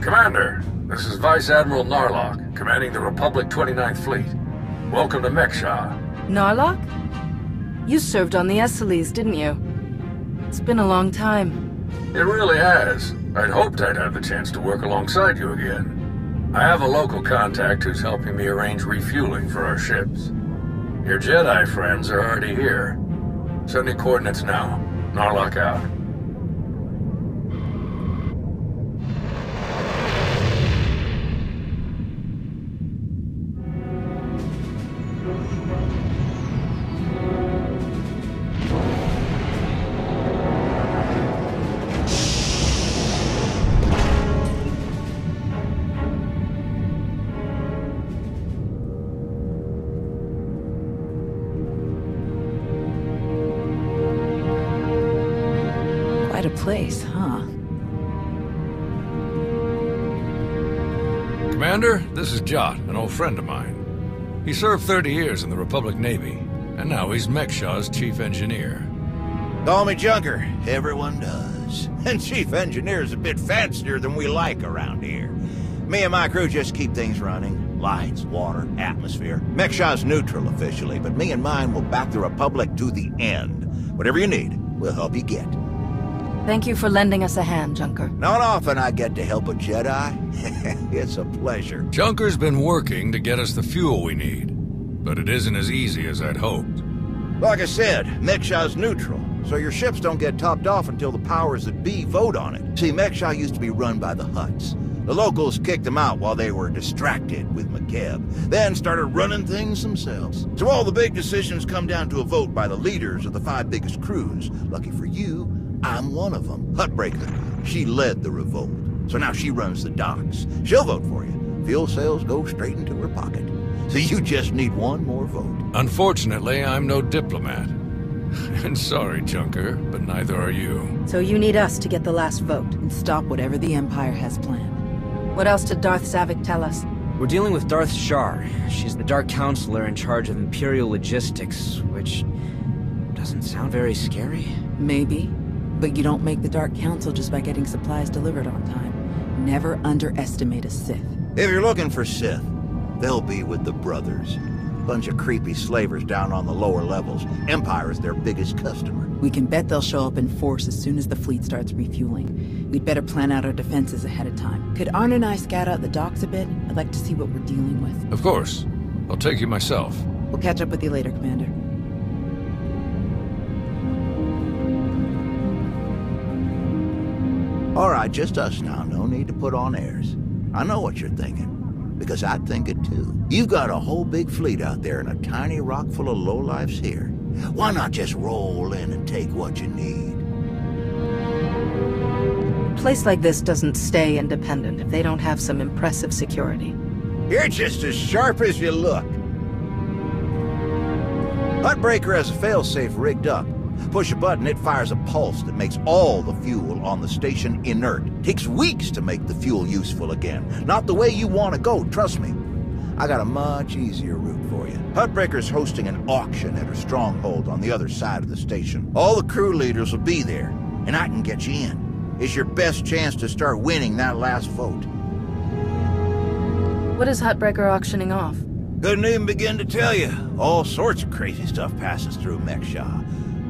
Commander, this is Vice Admiral Narlock, commanding the Republic 29th Fleet. Welcome to Mek-Sha. Narlock? You served on the Esseles, didn't you? It's been a long time. It really has. I'd hoped I'd have the chance to work alongside you again. I have a local contact who's helping me arrange refueling for our ships. Your Jedi friends are already here. Send me coordinates now. Narlock out. Quite a place, huh? Commander, this is Jot, an old friend of mine. He served 30 years in the Republic Navy, and now he's Mek-Sha's chief engineer. Call me Junker. Everyone does. And chief engineer's a bit fancier than we like around here. Me and my crew just keep things running. Lights, water, atmosphere. Mek-Sha's neutral officially, but me and mine will back the Republic to the end. Whatever you need, we'll help you get. Thank you for lending us a hand, Junker. Not often I get to help a Jedi. It's a pleasure. Junker's been working to get us the fuel we need, but it isn't as easy as I'd hoped. Like I said, Mek-Sha's neutral, so your ships don't get topped off until the powers that be vote on it. See, Mek-Sha used to be run by the Hutts. The locals kicked them out while they were distracted with McKeb, then started running things themselves. So all the big decisions come down to a vote by the leaders of the 5 biggest crews. Lucky for you, I'm one of them. Huttbreaker. She led the revolt. So now she runs the docks. She'll vote for you. Fuel sales go straight into her pocket. So you just need one more vote. Unfortunately, I'm no diplomat. And sorry, Junker, but neither are you. So you need us to get the last vote. And stop whatever the Empire has planned. What else did Darth Savik tell us? We're dealing with Darth Shar. She's the Dark Counselor in charge of Imperial logistics, which doesn't sound very scary. Maybe. But you don't make the Dark Council just by getting supplies delivered on time. Never underestimate a Sith. If you're looking for Sith, they'll be with the Brothers. Bunch of creepy slavers down on the lower levels. Empire is their biggest customer. We can bet they'll show up in force as soon as the fleet starts refueling. We'd better plan out our defenses ahead of time. Could Arn and I scout out the docks a bit? I'd like to see what we're dealing with. Of course. I'll take you myself. We'll catch up with you later, Commander. All right, just us now. No need to put on airs. I know what you're thinking, because I think it too. You've got a whole big fleet out there and a tiny rock full of lowlifes here. Why not just roll in and take what you need? A place like this doesn't stay independent if they don't have some impressive security. You're just as sharp as you look. Huttbreaker has a failsafe rigged up. Push a button, it fires a pulse that makes all the fuel on the station inert. Takes weeks to make the fuel useful again. Not the way you want to go, trust me. I got a much easier route for you. Huttbreaker's hosting an auction at her stronghold on the other side of the station. All the crew leaders will be there, and I can get you in. It's your best chance to start winning that last vote. What is Huttbreaker auctioning off? Couldn't even begin to tell you. All sorts of crazy stuff passes through Mek-Sha.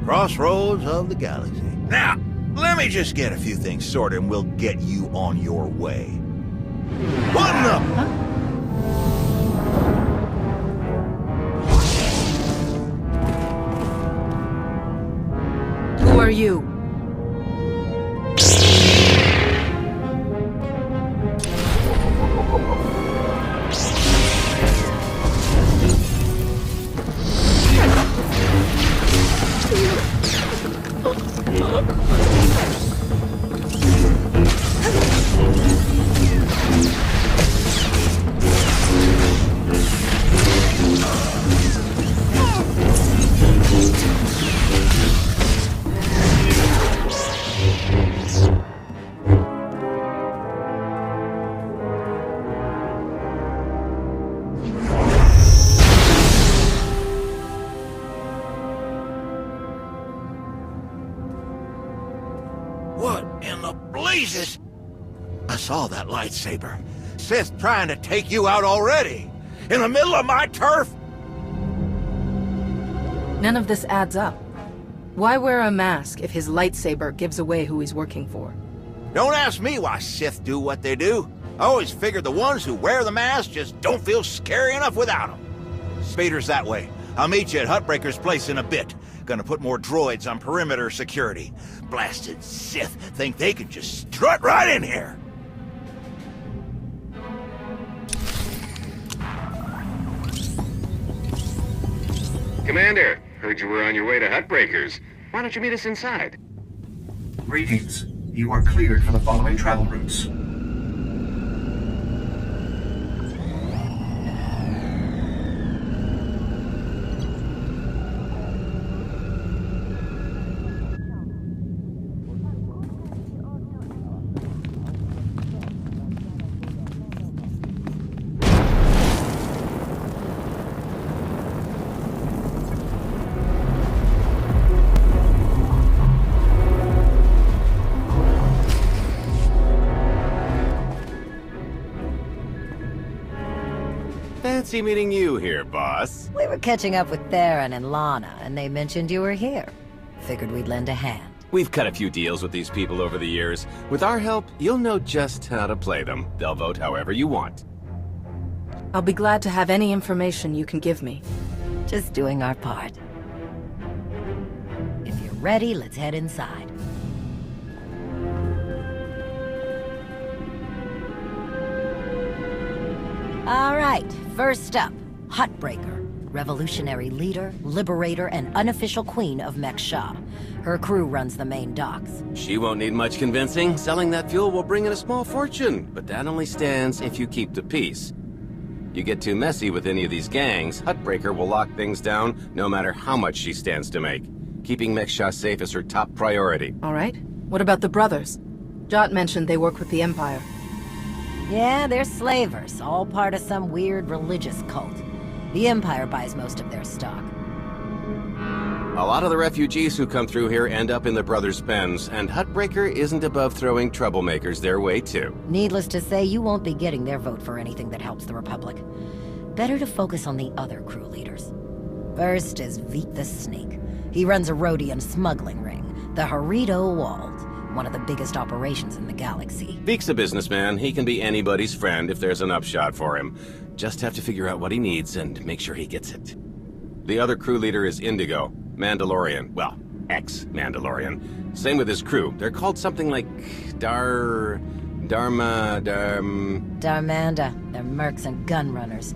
Crossroads of the galaxy. Now, let me just get a few things sorted and we'll get you on your way. Button up! Who are you? I saw that lightsaber. Sith trying to take you out already. In the middle of my turf? None of this adds up. Why wear a mask if his lightsaber gives away who he's working for? Don't ask me why Sith do what they do. I always figured the ones who wear the mask just don't feel scary enough without them. Spader's that way. I'll meet you at Huttbreaker's place in a bit. Gonna put more droids on perimeter security. Blasted Sith think they could just strut right in here. Commander, heard you were on your way to Huttbreaker's. Why don't you meet us inside? Greetings. You are cleared for the following travel routes. Fancy meeting you here, boss. We were catching up with Theron and Lana, and they mentioned you were here. Figured we'd lend a hand. We've cut a few deals with these people over the years. With our help, you'll know just how to play them. They'll vote however you want. I'll be glad to have any information you can give me. Just doing our part. If you're ready, let's head inside. All right, first up, Huttbreaker. Revolutionary leader, liberator, and unofficial queen of Mek-Sha. Her crew runs the main docks. She won't need much convincing. Selling that fuel will bring in a small fortune, but that only stands if you keep the peace. You get too messy with any of these gangs, Huttbreaker will lock things down no matter how much she stands to make. Keeping Mek-Sha safe is her top priority. All right. What about the brothers? Jot mentioned they work with the Empire. Yeah, they're slavers, all part of some weird religious cult. The Empire buys most of their stock. A lot of the refugees who come through here end up in the brothers' pens, and Huttbreaker isn't above throwing troublemakers their way, too. Needless to say, you won't be getting their vote for anything that helps the Republic. Better to focus on the other crew leaders. First is Veek the Snake. He runs a Rhodian smuggling ring, the Harrido Wald, one of the biggest operations in the galaxy. Veek's a businessman. He can be anybody's friend if there's an upshot for him. Just have to figure out what he needs and make sure he gets it. The other crew leader is Indigo, Mandalorian. Well, ex-Mandalorian. Same with his crew. They're called something like Darmanda. They're mercs and gun runners.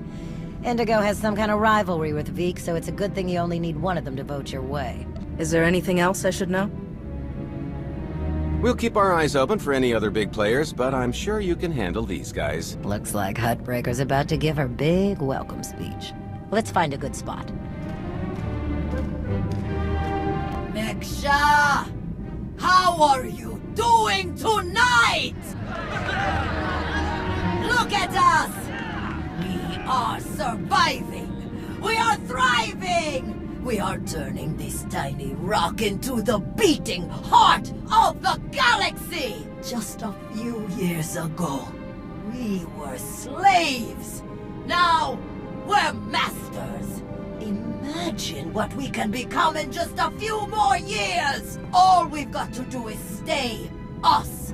Indigo has some kind of rivalry with Veek, so it's a good thing you only need one of them to vote your way. Is there anything else I should know? We'll keep our eyes open for any other big players, but I'm sure you can handle these guys. Looks like Huttbreaker's about to give her big welcome speech. Let's find a good spot. Mek-Sha! How are you doing tonight? Look at us! We are surviving! We are thriving! We are turning this tiny rock into the beating heart of the galaxy! Just a few years ago, we were slaves. Now, we're masters. Imagine what we can become in just a few more years! All we've got to do is stay us.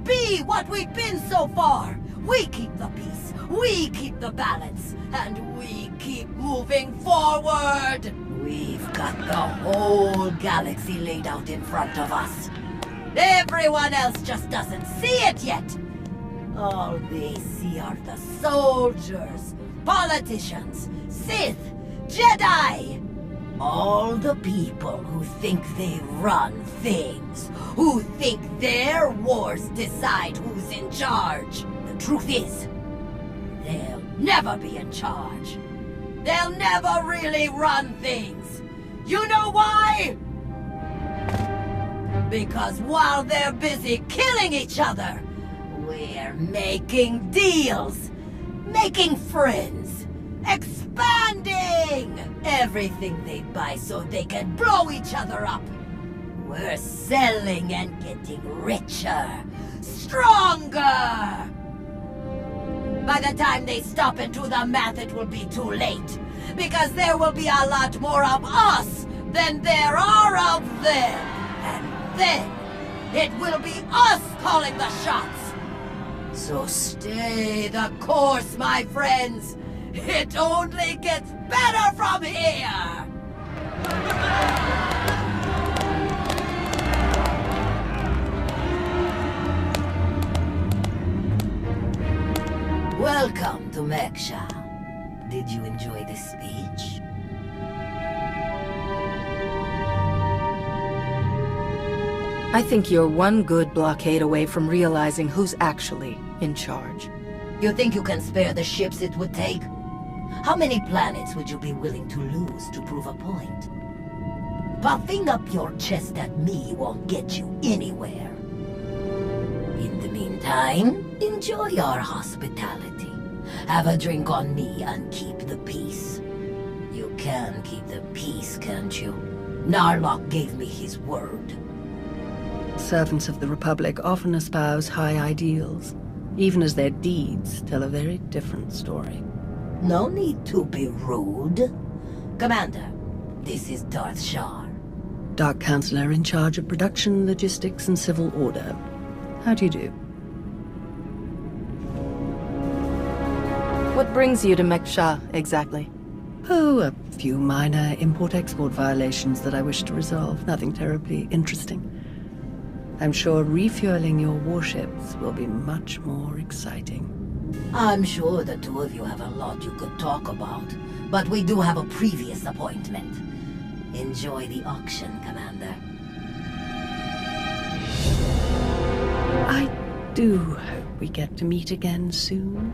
Be what we've been so far. We keep the peace, we keep the balance, and we keep moving forward! We've got the whole galaxy laid out in front of us. Everyone else just doesn't see it yet. All they see are the soldiers, politicians, Sith, Jedi. All the people who think they run things, who think their wars decide who's in charge. The truth is, they'll never be in charge. They'll never really run things. You know why? Because while they're busy killing each other, we're making deals, making friends, expanding everything they buy so they can blow each other up. We're selling and getting richer, stronger. By the time they stop and do the math, it will be too late. Because there will be a lot more of us than there are of them. And then, it will be us calling the shots. So stay the course, my friends. It only gets better from here. Welcome to Mek-Sha. Did you enjoy this speech? I think you're one good blockade away from realizing who's actually in charge. You think you can spare the ships it would take? How many planets would you be willing to lose to prove a point? Puffing up your chest at me won't get you anywhere. In the meantime, enjoy our hospitality. Have a drink on me and keep the peace. You can keep the peace, can't you? Narlock gave me his word. Servants of the Republic often espouse high ideals, even as their deeds tell a very different story. No need to be rude. Commander, this is Darth Shar. Dark Counselor in charge of production, logistics, and civil order. How do you do? What brings you to Mek-Sha, exactly? Oh, a few minor import-export violations that I wish to resolve. Nothing terribly interesting. I'm sure refueling your warships will be much more exciting. I'm sure the two of you have a lot you could talk about, but we do have a previous appointment. Enjoy the auction, Commander. I do hope we get to meet again soon.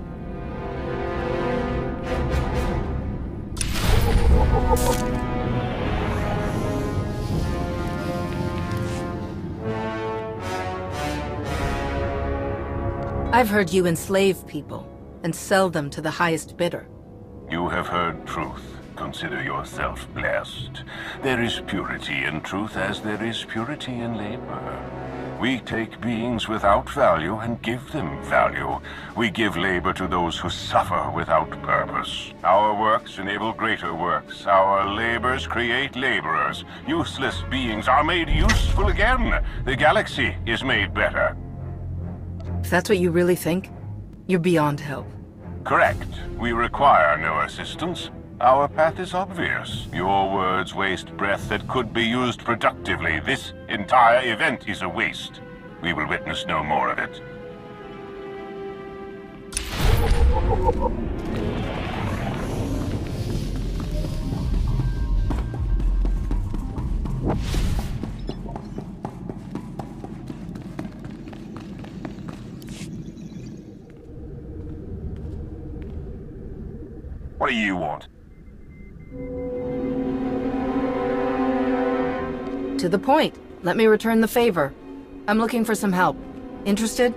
I've heard you enslave people and sell them to the highest bidder. You have heard truth. Consider yourself blessed. There is purity in truth as there is purity in labor. We take beings without value and give them value. We give labor to those who suffer without purpose. Our works enable greater works. Our labors create laborers. Useless beings are made useful again. The galaxy is made better. If that's what you really think, you're beyond help. Correct. We require no assistance. Our path is obvious. Your words waste breath that could be used productively. This entire event is a waste. We will witness no more of it. What do you want? To the point. Let me return the favor. I'm looking for some help. Interested?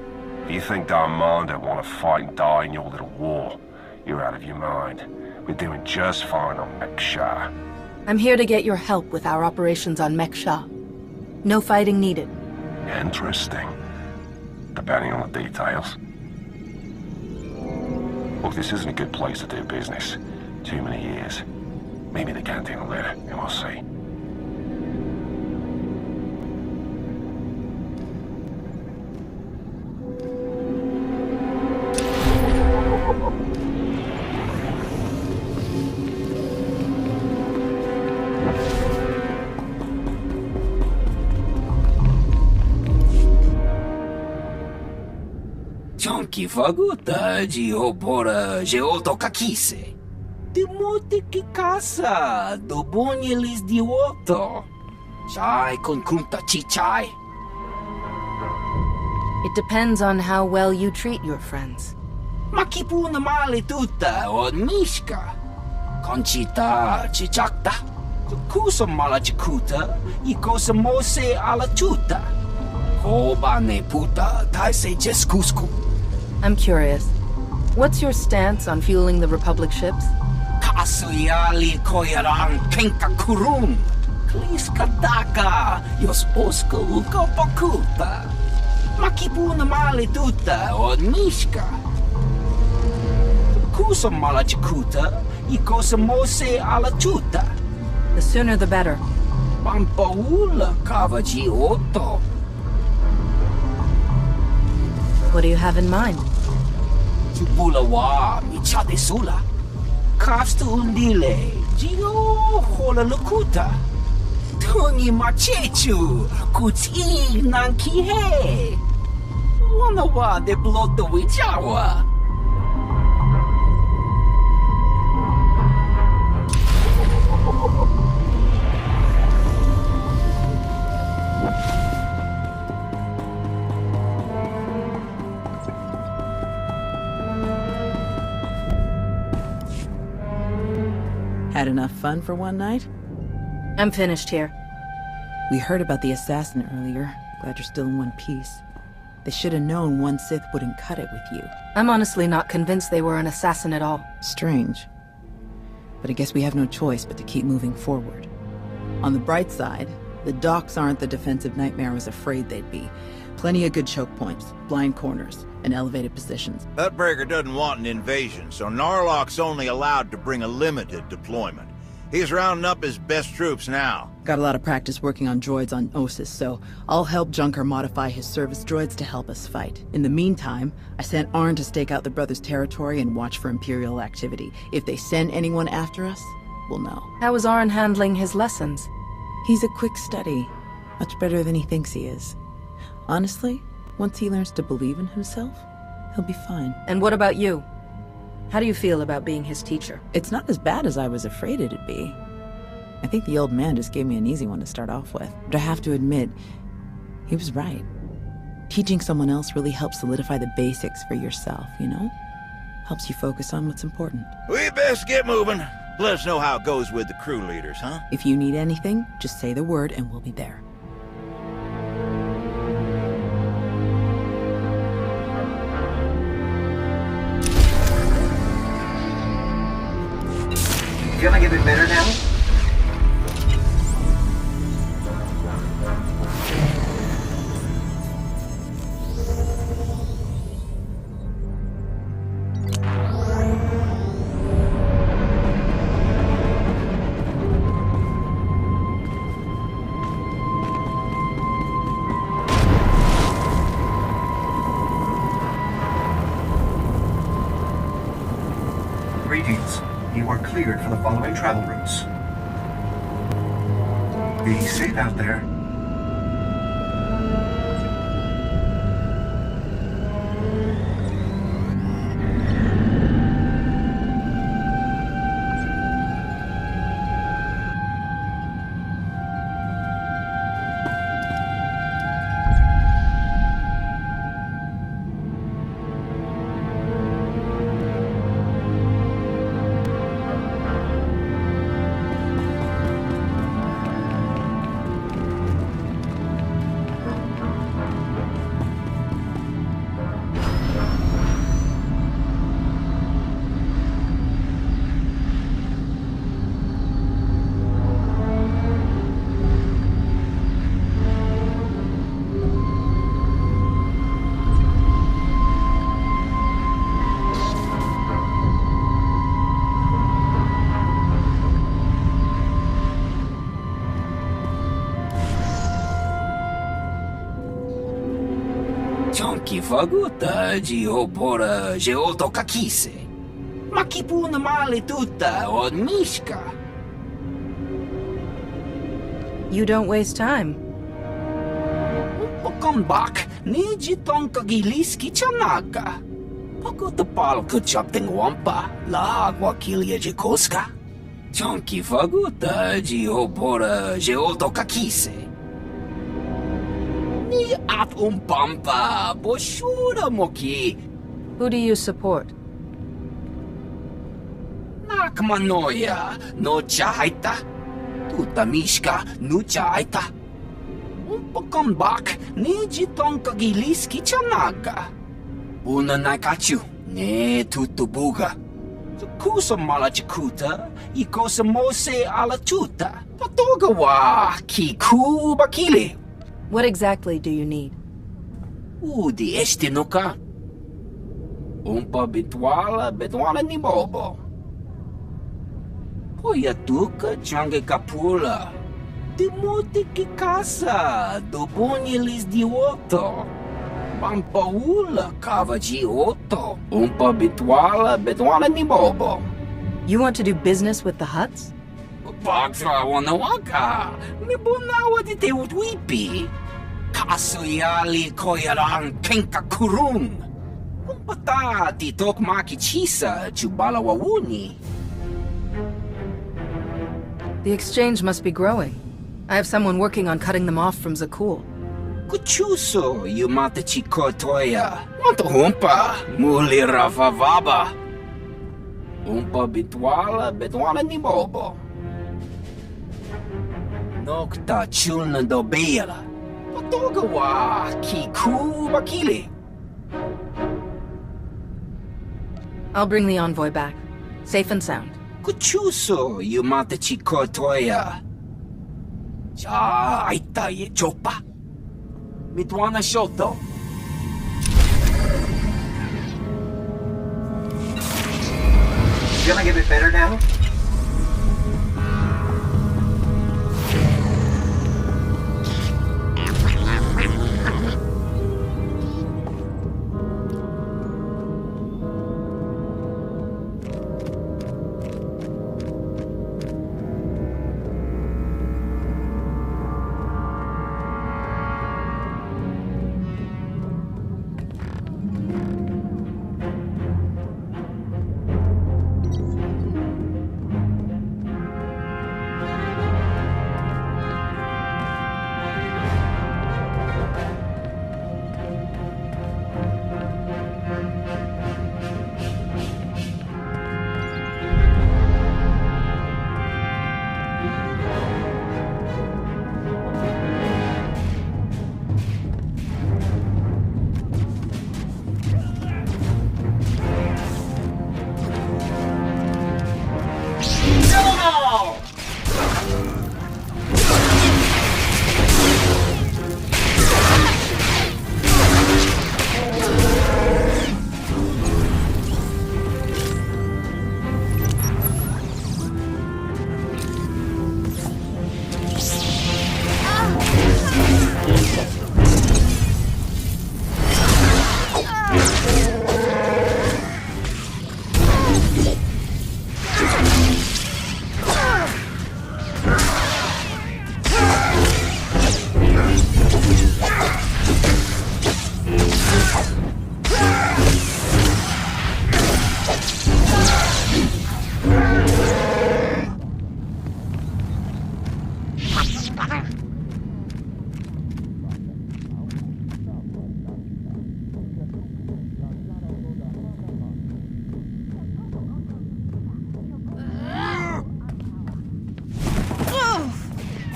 You think Darmanda want to fight and die in your little war? You're out of your mind. We're doing just fine on Mek-Sha. I'm here to get your help with our operations on Mek-Sha. No fighting needed. Interesting. Depending on the details. Look, this isn't a good place to do business. Too many years. Maybe the canteen will later, and we'll see. Chonki faguta geopora geotokakise. Demote que caça do bonyelis de otto. Chai con kunta chichai. It depends on how well you treat your friends. Makipuna male tuta od mishka. Conchita chichakta. Kusa mala chikuta. Ikosa mose ala chuta. Koba ne puta taise jeskusku. I'm curious. What's your stance on fueling the Republic ships? Kasuyali koyaran kenka kurun. Kliska daka yos oska uka pakuta. Makipuna male tuta od mishka. Kusa mala chikuta. Ikosa mose ala chuta. The sooner the better. Pampaula kavaji otto. What do you have in mind? Chupulawa michade sula. Kafstu undile. Gio hola lukuta. Tungi machechu. Kuti nankihe. Wanawa de bloto wijawa. Had enough fun for one night? I'm finished here. We heard about the assassin earlier. Glad you're still in one piece. They should have known one Sith wouldn't cut it with you. I'm honestly not convinced they were an assassin at all. Strange. But I guess we have no choice but to keep moving forward. On the bright side, the docks aren't the defensive nightmare I was afraid they'd be. Plenty of good choke points, blind corners, and elevated positions. Hutbreaker doesn't want an invasion, so Narlock's only allowed to bring a limited deployment. He's rounding up his best troops now. Got a lot of practice working on droids on Ossus, so I'll help Junker modify his service droids to help us fight. In the meantime, I sent Arn to stake out the Brothers' territory and watch for Imperial activity. If they send anyone after us, we'll know. How is Arn handling his lessons? He's a quick study. Much better than he thinks he is. Honestly, once he learns to believe in himself, he'll be fine. And what about you? How do you feel about being his teacher? It's not as bad as I was afraid it'd be. I think the old man just gave me an easy one to start off with. But I have to admit, he was right. Teaching someone else really helps solidify the basics for yourself, you know? Helps you focus on what's important. We best get moving. Let us know how it goes with the crew leaders, huh? If you need anything, just say the word and we'll be there. Feeling a bit better now? Greetings. You are clear. cleared for the following travel routes. Be safe out there. Chonky faguta geopora geotokakise. Makipuna male tutta od mishka. You don't waste time. Pokombak niji tonka giliski chanaga. Pakuta pal kuchapting wampa la wakilia jekoska. Chonky faguta geopora geotokakise. Ni at umpampa boshura moki. Who do you support? Nakmanoya no chaita. Tutamishka no chaita. Umpakombak niji tonka giliski chanaga. Una nakachu ne tutubuga. Kusa malachikuta ikosa mose ala tuta. Patoga wa kiku bakili. What exactly do you need? Udi estinuka. Umpa bitwala ni bobo. Poyatuka change kapula. Timoti kikasa, dobunilis dioto. Pampaula kava gioto. Umpa bitwala ni bobo. You want to do business with the Hutts? Bagtra wanawaka. Mibunawa di te utwipi. Kasoyali koyaran kenka kurung. Kumpata ti tok makichisa chubala wawuni. The exchange must be growing. I have someone working on cutting them off from Zakul. Kuchuso yumata chikotoya. Wanto humpa muli ravavaba. Umpa bitwala ni bobo. Nokta chulna dobela. Patoga wa kiku bakili. I'll bring the envoy back, safe and sound. Kuchuso yumata chikotoya. Cha aita ye chopa. Mitwana shoto. Feeling a bit better now?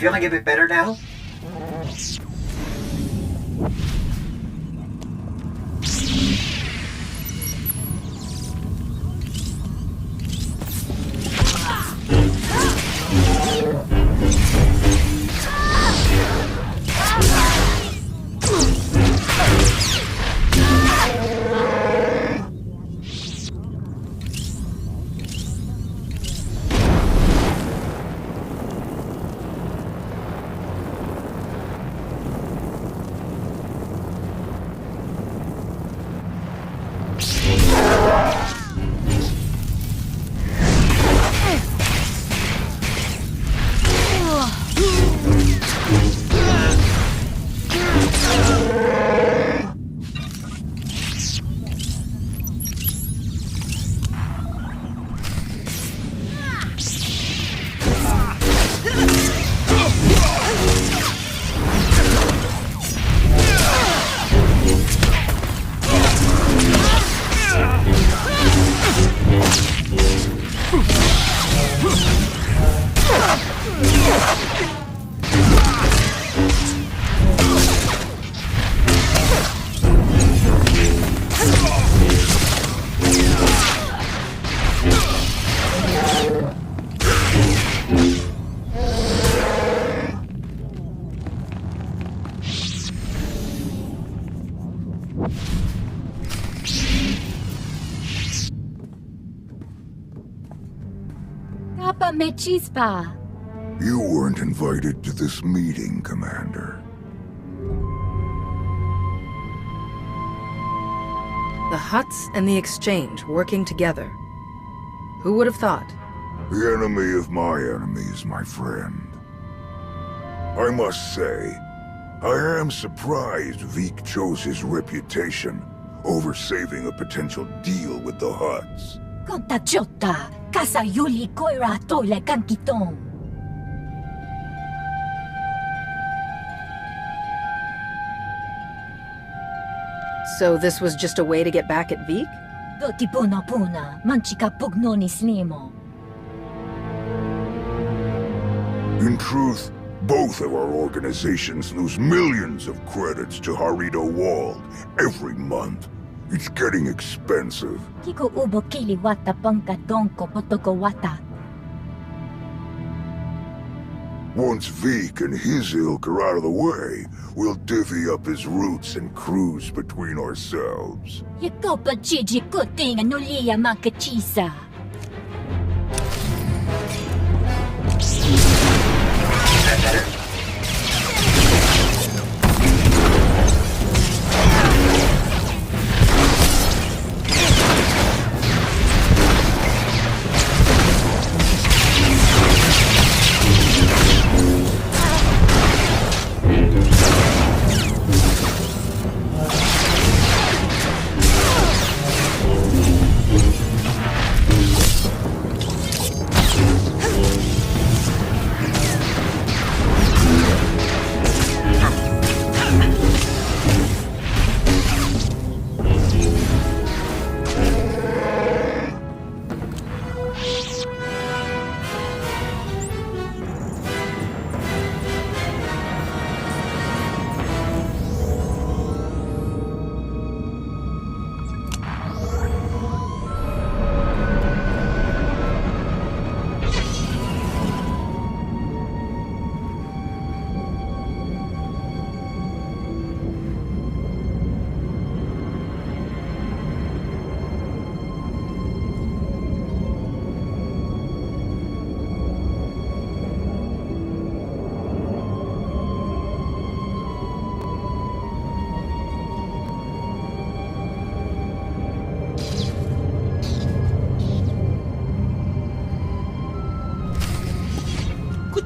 Feeling a bit better now? Chispa. You weren't invited to this meeting, Commander. The Hutts and the Exchange working together. Who would have thought? The enemy of my enemy is my friend. I must say, I am surprised Vik chose his reputation over saving a potential deal with the Hutts. Kontachota, kasayuli koira tole kankitong. So this was just a way to get back at Vik? Doti puna puna, manchika pugnoni snimo. In truth, both of our organizations lose millions of credits to Harrido Wald every month. It's getting expensive. Kiko ubo kili wata pangka donko potoko wata. Once Vik and his ilk are out of the way, we'll divvy up his routes and cruise between ourselves. Yakopa chiji kuting anulia mankachisa.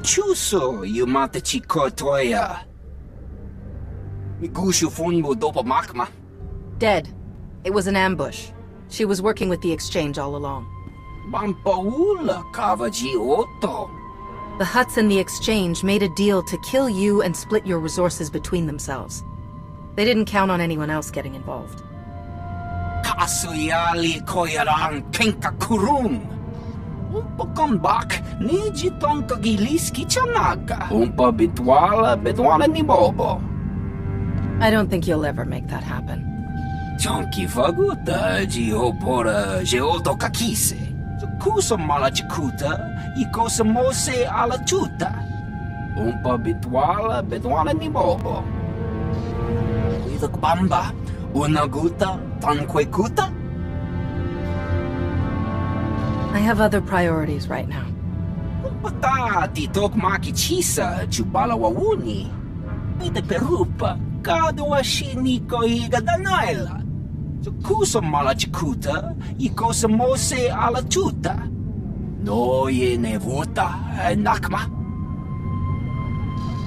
Chuso, you matachi kotoya. Migushu funmu dopa makma. Dead. It was an ambush. She was working with the Exchange all along. Bampaula kavaji oto. The Hutts and the Exchange made a deal to kill you and split your resources between themselves. They didn't count on anyone else getting involved. Kasuyali koyaran kenka kurum. Pokonbak, niji tonka giliski chanaka. Umpa bedwala ni bobo. I don't think you'll ever make that happen. Chonki faguta jiopora jeoto kakise. Kusa mala chikuta, ikosa mose ala chuta. Umpa bedwala ni bobo. Uidok bamba, unaguta, tanquekuta. I have other priorities right now. Pata titok makichisa chubala wawuni. Ite perupa kadwa shiniko higadanaila. Kusa mala chikuta, ikosa mose ala chuta. No ye nevuta nakma.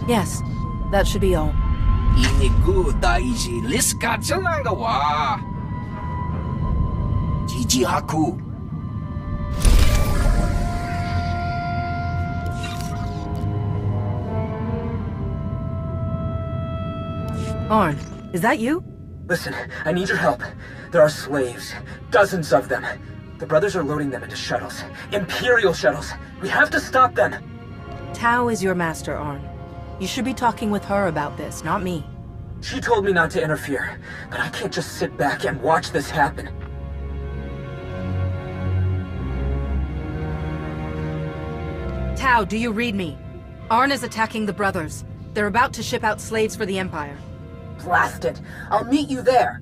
Yes, that should be all. Iniguta iji liska chanangawa. Jiji haku. Arn, is that you? Listen, I need your help. There are slaves. Dozens of them. The brothers are loading them into shuttles. Imperial shuttles. We have to stop them. Tao is your master, Arn. You should be talking with her about this, not me. She told me not to interfere, but I can't just sit back and watch this happen. Tao, do you read me? Arn is attacking the brothers. They're about to ship out slaves for the Empire. Blast it. I'll meet you there.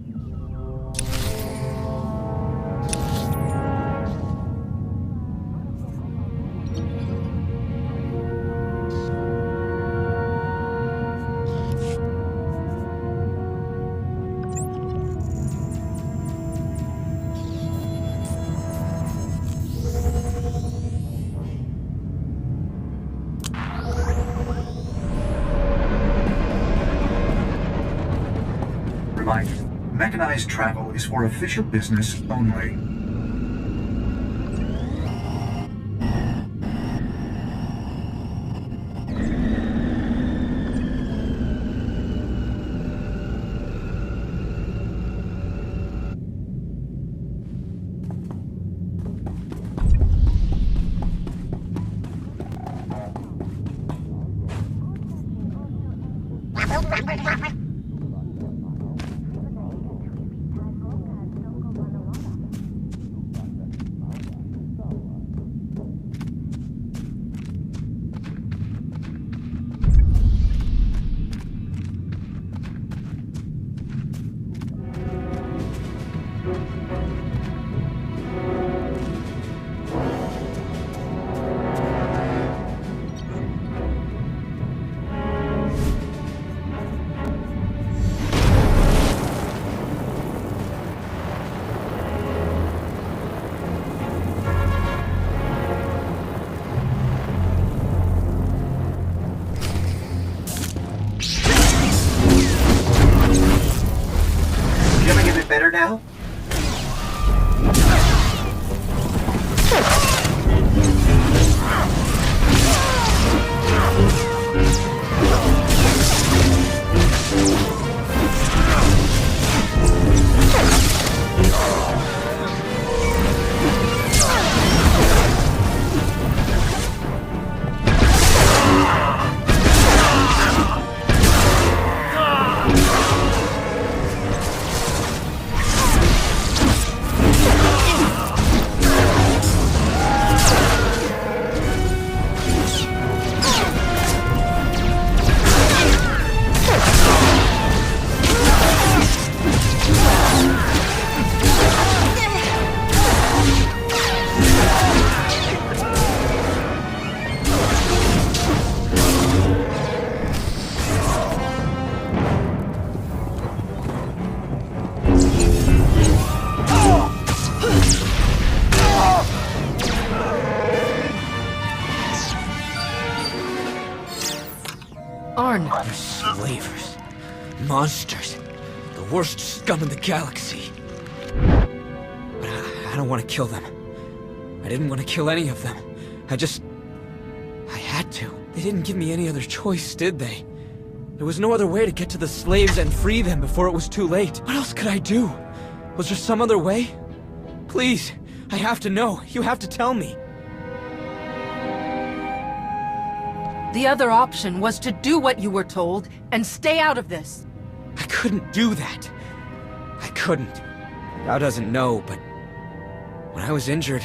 Mechanized travel is for official business only. Better now? Slavers. Monsters. The worst scum in the galaxy. But I don't want to kill them. I didn't want to kill any of them. I had to. They didn't give me any other choice, did they? There was no other way to get to the slaves and free them before it was too late. What else could I do? Was there some other way? Please, I have to know. You have to tell me. The other option was to do what you were told and stay out of this. I couldn't do that. I couldn't. Yao doesn't know, but when I was injured,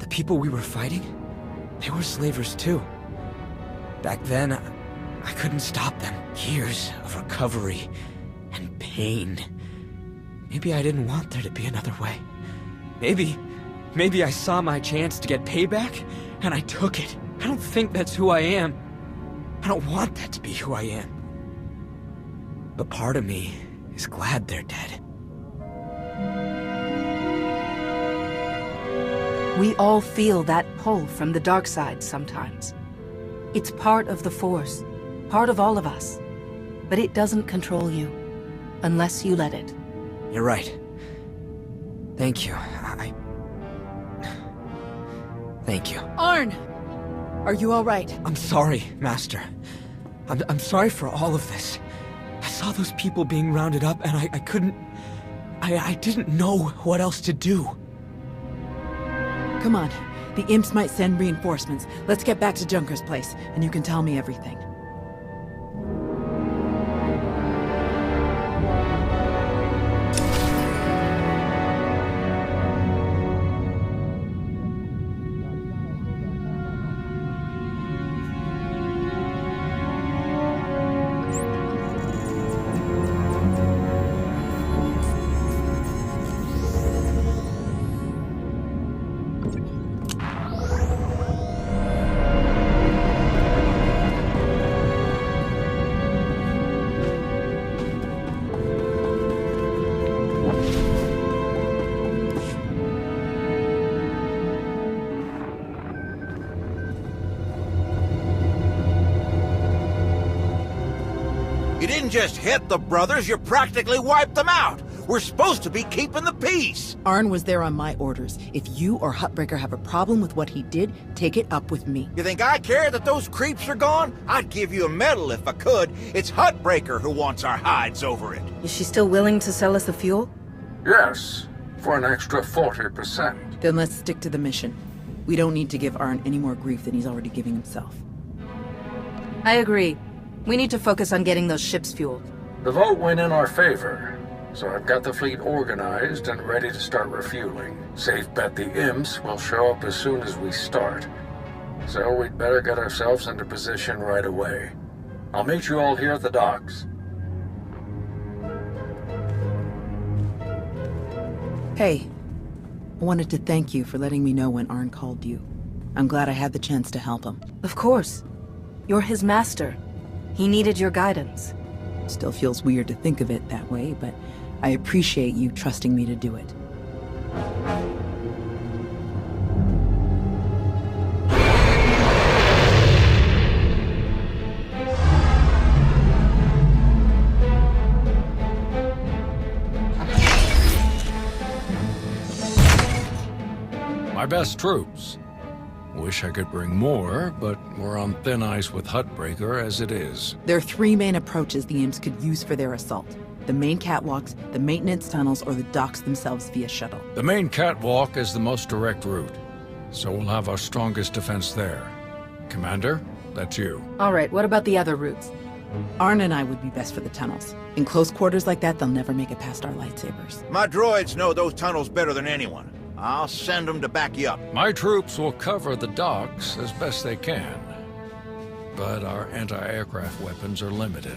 the people we were fighting, they were slavers too. Back then, I couldn't stop them. Years of recovery and pain. Maybe I didn't want there to be another way. Maybe I saw my chance to get payback, and I took it. I don't think that's who I am. I don't want that to be who I am. But part of me is glad they're dead. We all feel that pull from the dark side sometimes. It's part of the Force, part of all of us. But it doesn't control you, unless you let it. You're right. Thank you. Thank you. Arn! Are you all right? I'm sorry, Master. I'm sorry for all of this. I saw those people being rounded up, and I couldn't... I didn't know what else to do. Come on. The imps might send reinforcements. Let's get back to Junker's place, and you can tell me everything. You didn't just hit the brothers, you practically wiped them out. We're supposed to be keeping the peace. Arn was there on my orders. If you or Huttbreaker have a problem with what he did, take it up with me. You think I care that those creeps are gone? I'd give you a medal if I could. It's Huttbreaker who wants our hides over it. Is she still willing to sell us the fuel? Yes, for an extra 40%. Then let's stick to the mission. We don't need to give Arn any more grief than he's already giving himself. I agree. We need to focus on getting those ships fueled. The vote went in our favor, so I've got the fleet organized and ready to start refueling. Safe bet the imps will show up as soon as we start. So we'd better get ourselves into position right away. I'll meet you all here at the docks. Hey, I wanted to thank you for letting me know when Arn called you. I'm glad I had the chance to help him. Of course. You're his master. He needed your guidance. Still feels weird to think of it that way, but I appreciate you trusting me to do it. My best troops. Wish I could bring more, but we're on thin ice with Huttbreaker as it is. There are three main approaches the imps could use for their assault. The main catwalks, the maintenance tunnels, or the docks themselves via shuttle. The main catwalk is the most direct route, so we'll have our strongest defense there. Commander, that's you. All right, what about the other routes? Arn and I would be best for the tunnels. In close quarters like that, they'll never make it past our lightsabers. My droids know those tunnels better than anyone. I'll send them to back you up. My troops will cover the docks as best they can, but our anti-aircraft weapons are limited.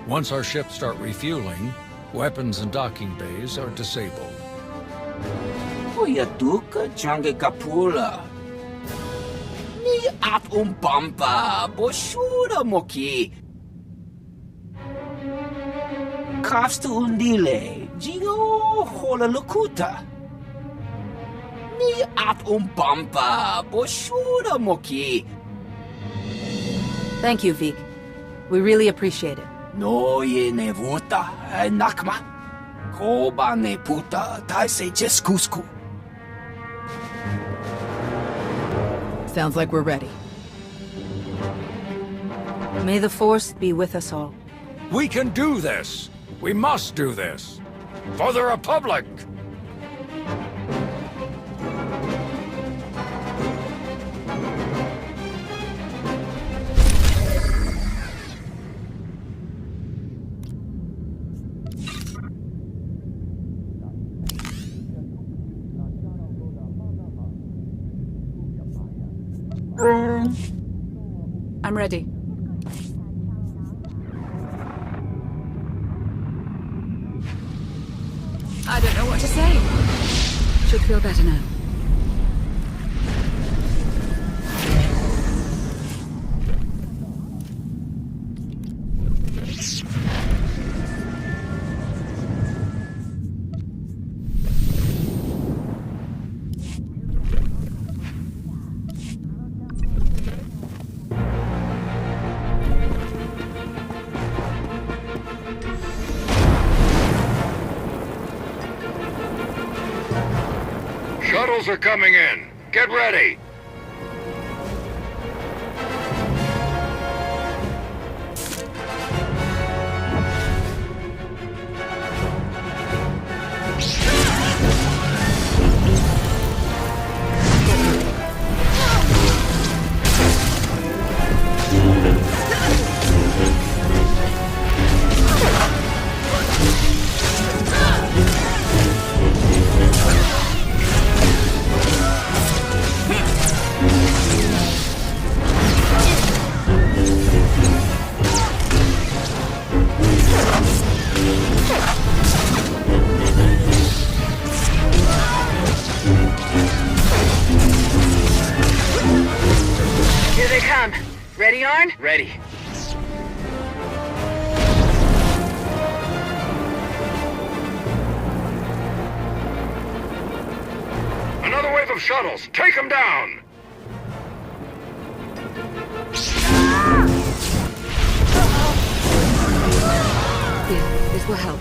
Once our ships start refueling, weapons and docking bays are disabled. Oyaduka change kapula. Ni at umpampa boshura moki. Kafstu undile, jigo hola lukuta. Ni at umpampa boshura moki. Thank you, Vik. We really appreciate it. No ye ne vuta nakma. Koba ne puta taise jeskusku. Sounds like we're ready. May the Force be with us all. We can do this! We must do this! For the Republic! I'm ready. I don't know what to say. Should feel better now. Shuttles are coming in. Get ready. Here they come. Ready, Arn? Ready. Another wave of shuttles. Take them down. Here, this will help.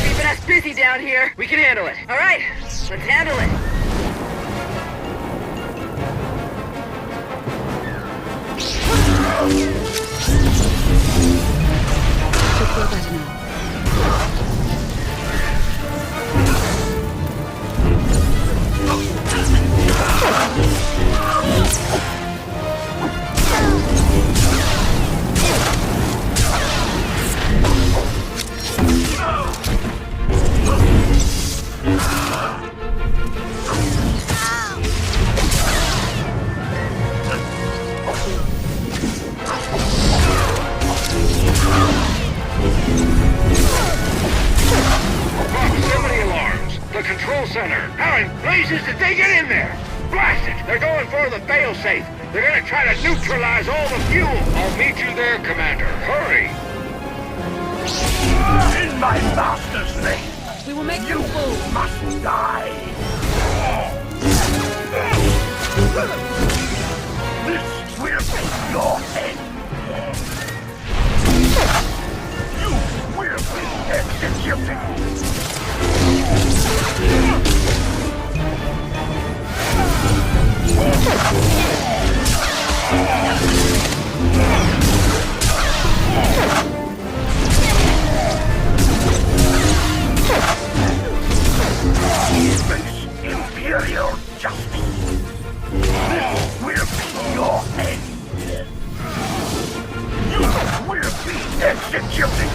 Keeping us busy down here. We can handle it. All right, let's handle it. Should feel better now. Proximity alarms. The control center. How in blazes did they get in there? Blast it! They're going for the failsafe. They're gonna try to neutralize all the fuel. I'll meet you there, Commander. Hurry! In my master's name, We will make you must die. This will be your end. You will be executed. Imperial justice. This will be your end. You will be executed.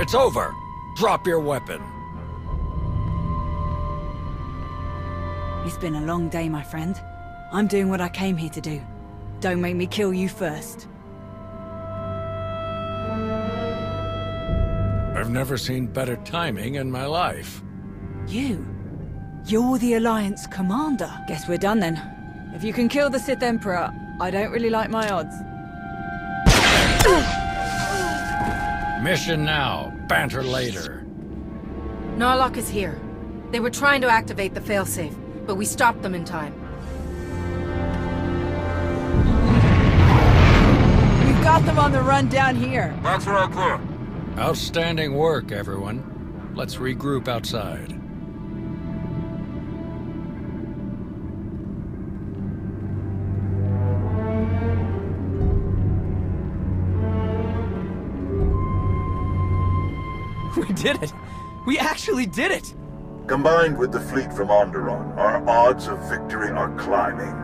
It's over. Drop your weapon. It's been a long day, my friend. I'm doing what I came here to do. Don't make me kill you first. I've never seen better timing in my life. You're the Alliance commander. Guess we're done then. If you can kill the Sith Emperor, I don't really like my odds. Mission now, banter later. Narlock is here. They were trying to activate the failsafe, but we stopped them in time. We've got them on the run down here. That's right, clear. Outstanding work, everyone. Let's regroup outside. We did it! We actually did it! Combined with the fleet from Onderon, our odds of victory are climbing.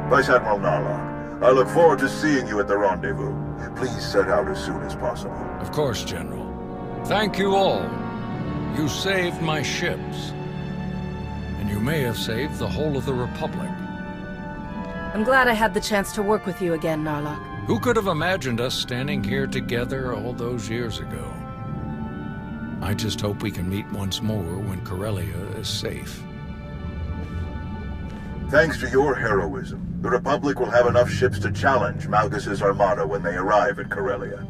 Vice Admiral Narlock, I look forward to seeing you at the rendezvous. Please set out as soon as possible. Of course, General. Thank you all. You saved my ships. And you may have saved the whole of the Republic. I'm glad I had the chance to work with you again, Narlock. Who could have imagined us standing here together all those years ago? I just hope we can meet once more when Corellia is safe. Thanks to your heroism, the Republic will have enough ships to challenge Malgus' armada when they arrive at Corellia.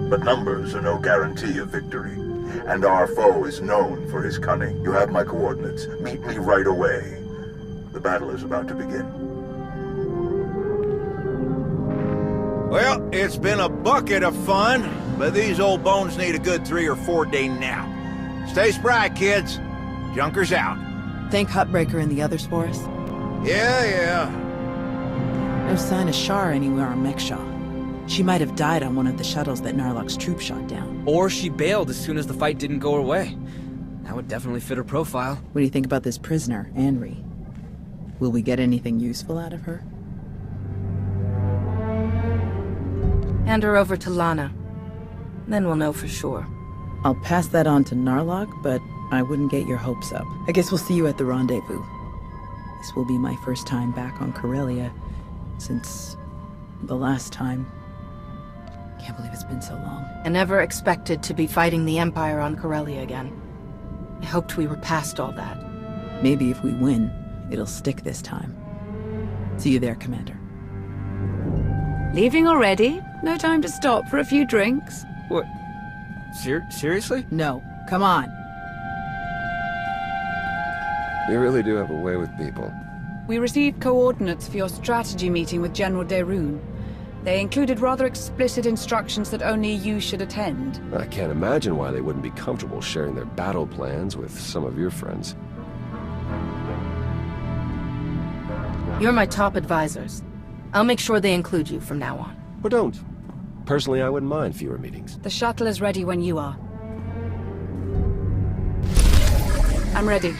But numbers are no guarantee of victory, and our foe is known for his cunning. You have my coordinates. Meet me right away. The battle is about to begin. Well, it's been a bucket of fun, but these old bones need a good 3 or 4 day nap. Stay spry, kids. Junker's out. Think Huttbreaker and the others for us? Yeah. No sign of Shar anywhere on Mek-Sha. She might have died on one of the shuttles that Narlock's troop shot down. Or she bailed as soon as the fight didn't go her way. That would definitely fit her profile. What do you think about this prisoner, Anri? Will we get anything useful out of her? Hand her over to Lana. Then we'll know for sure. I'll pass that on to Narlock, but I wouldn't get your hopes up. I guess we'll see you at the rendezvous. This will be my first time back on Corellia since the last time. Can't believe it's been so long. I never expected to be fighting the Empire on Corellia again. I hoped we were past all that. Maybe if we win, it'll stick this time. See you there, Commander. Leaving already? No time to stop for a few drinks? What? Seriously? No. Come on. You really do have a way with people. We received coordinates for your strategy meeting with General Derun. They included rather explicit instructions that only you should attend. I can't imagine why they wouldn't be comfortable sharing their battle plans with some of your friends. You're my top advisors. I'll make sure they include you from now on. Or don't. Personally, I wouldn't mind fewer meetings. The shuttle is ready when you are. I'm ready.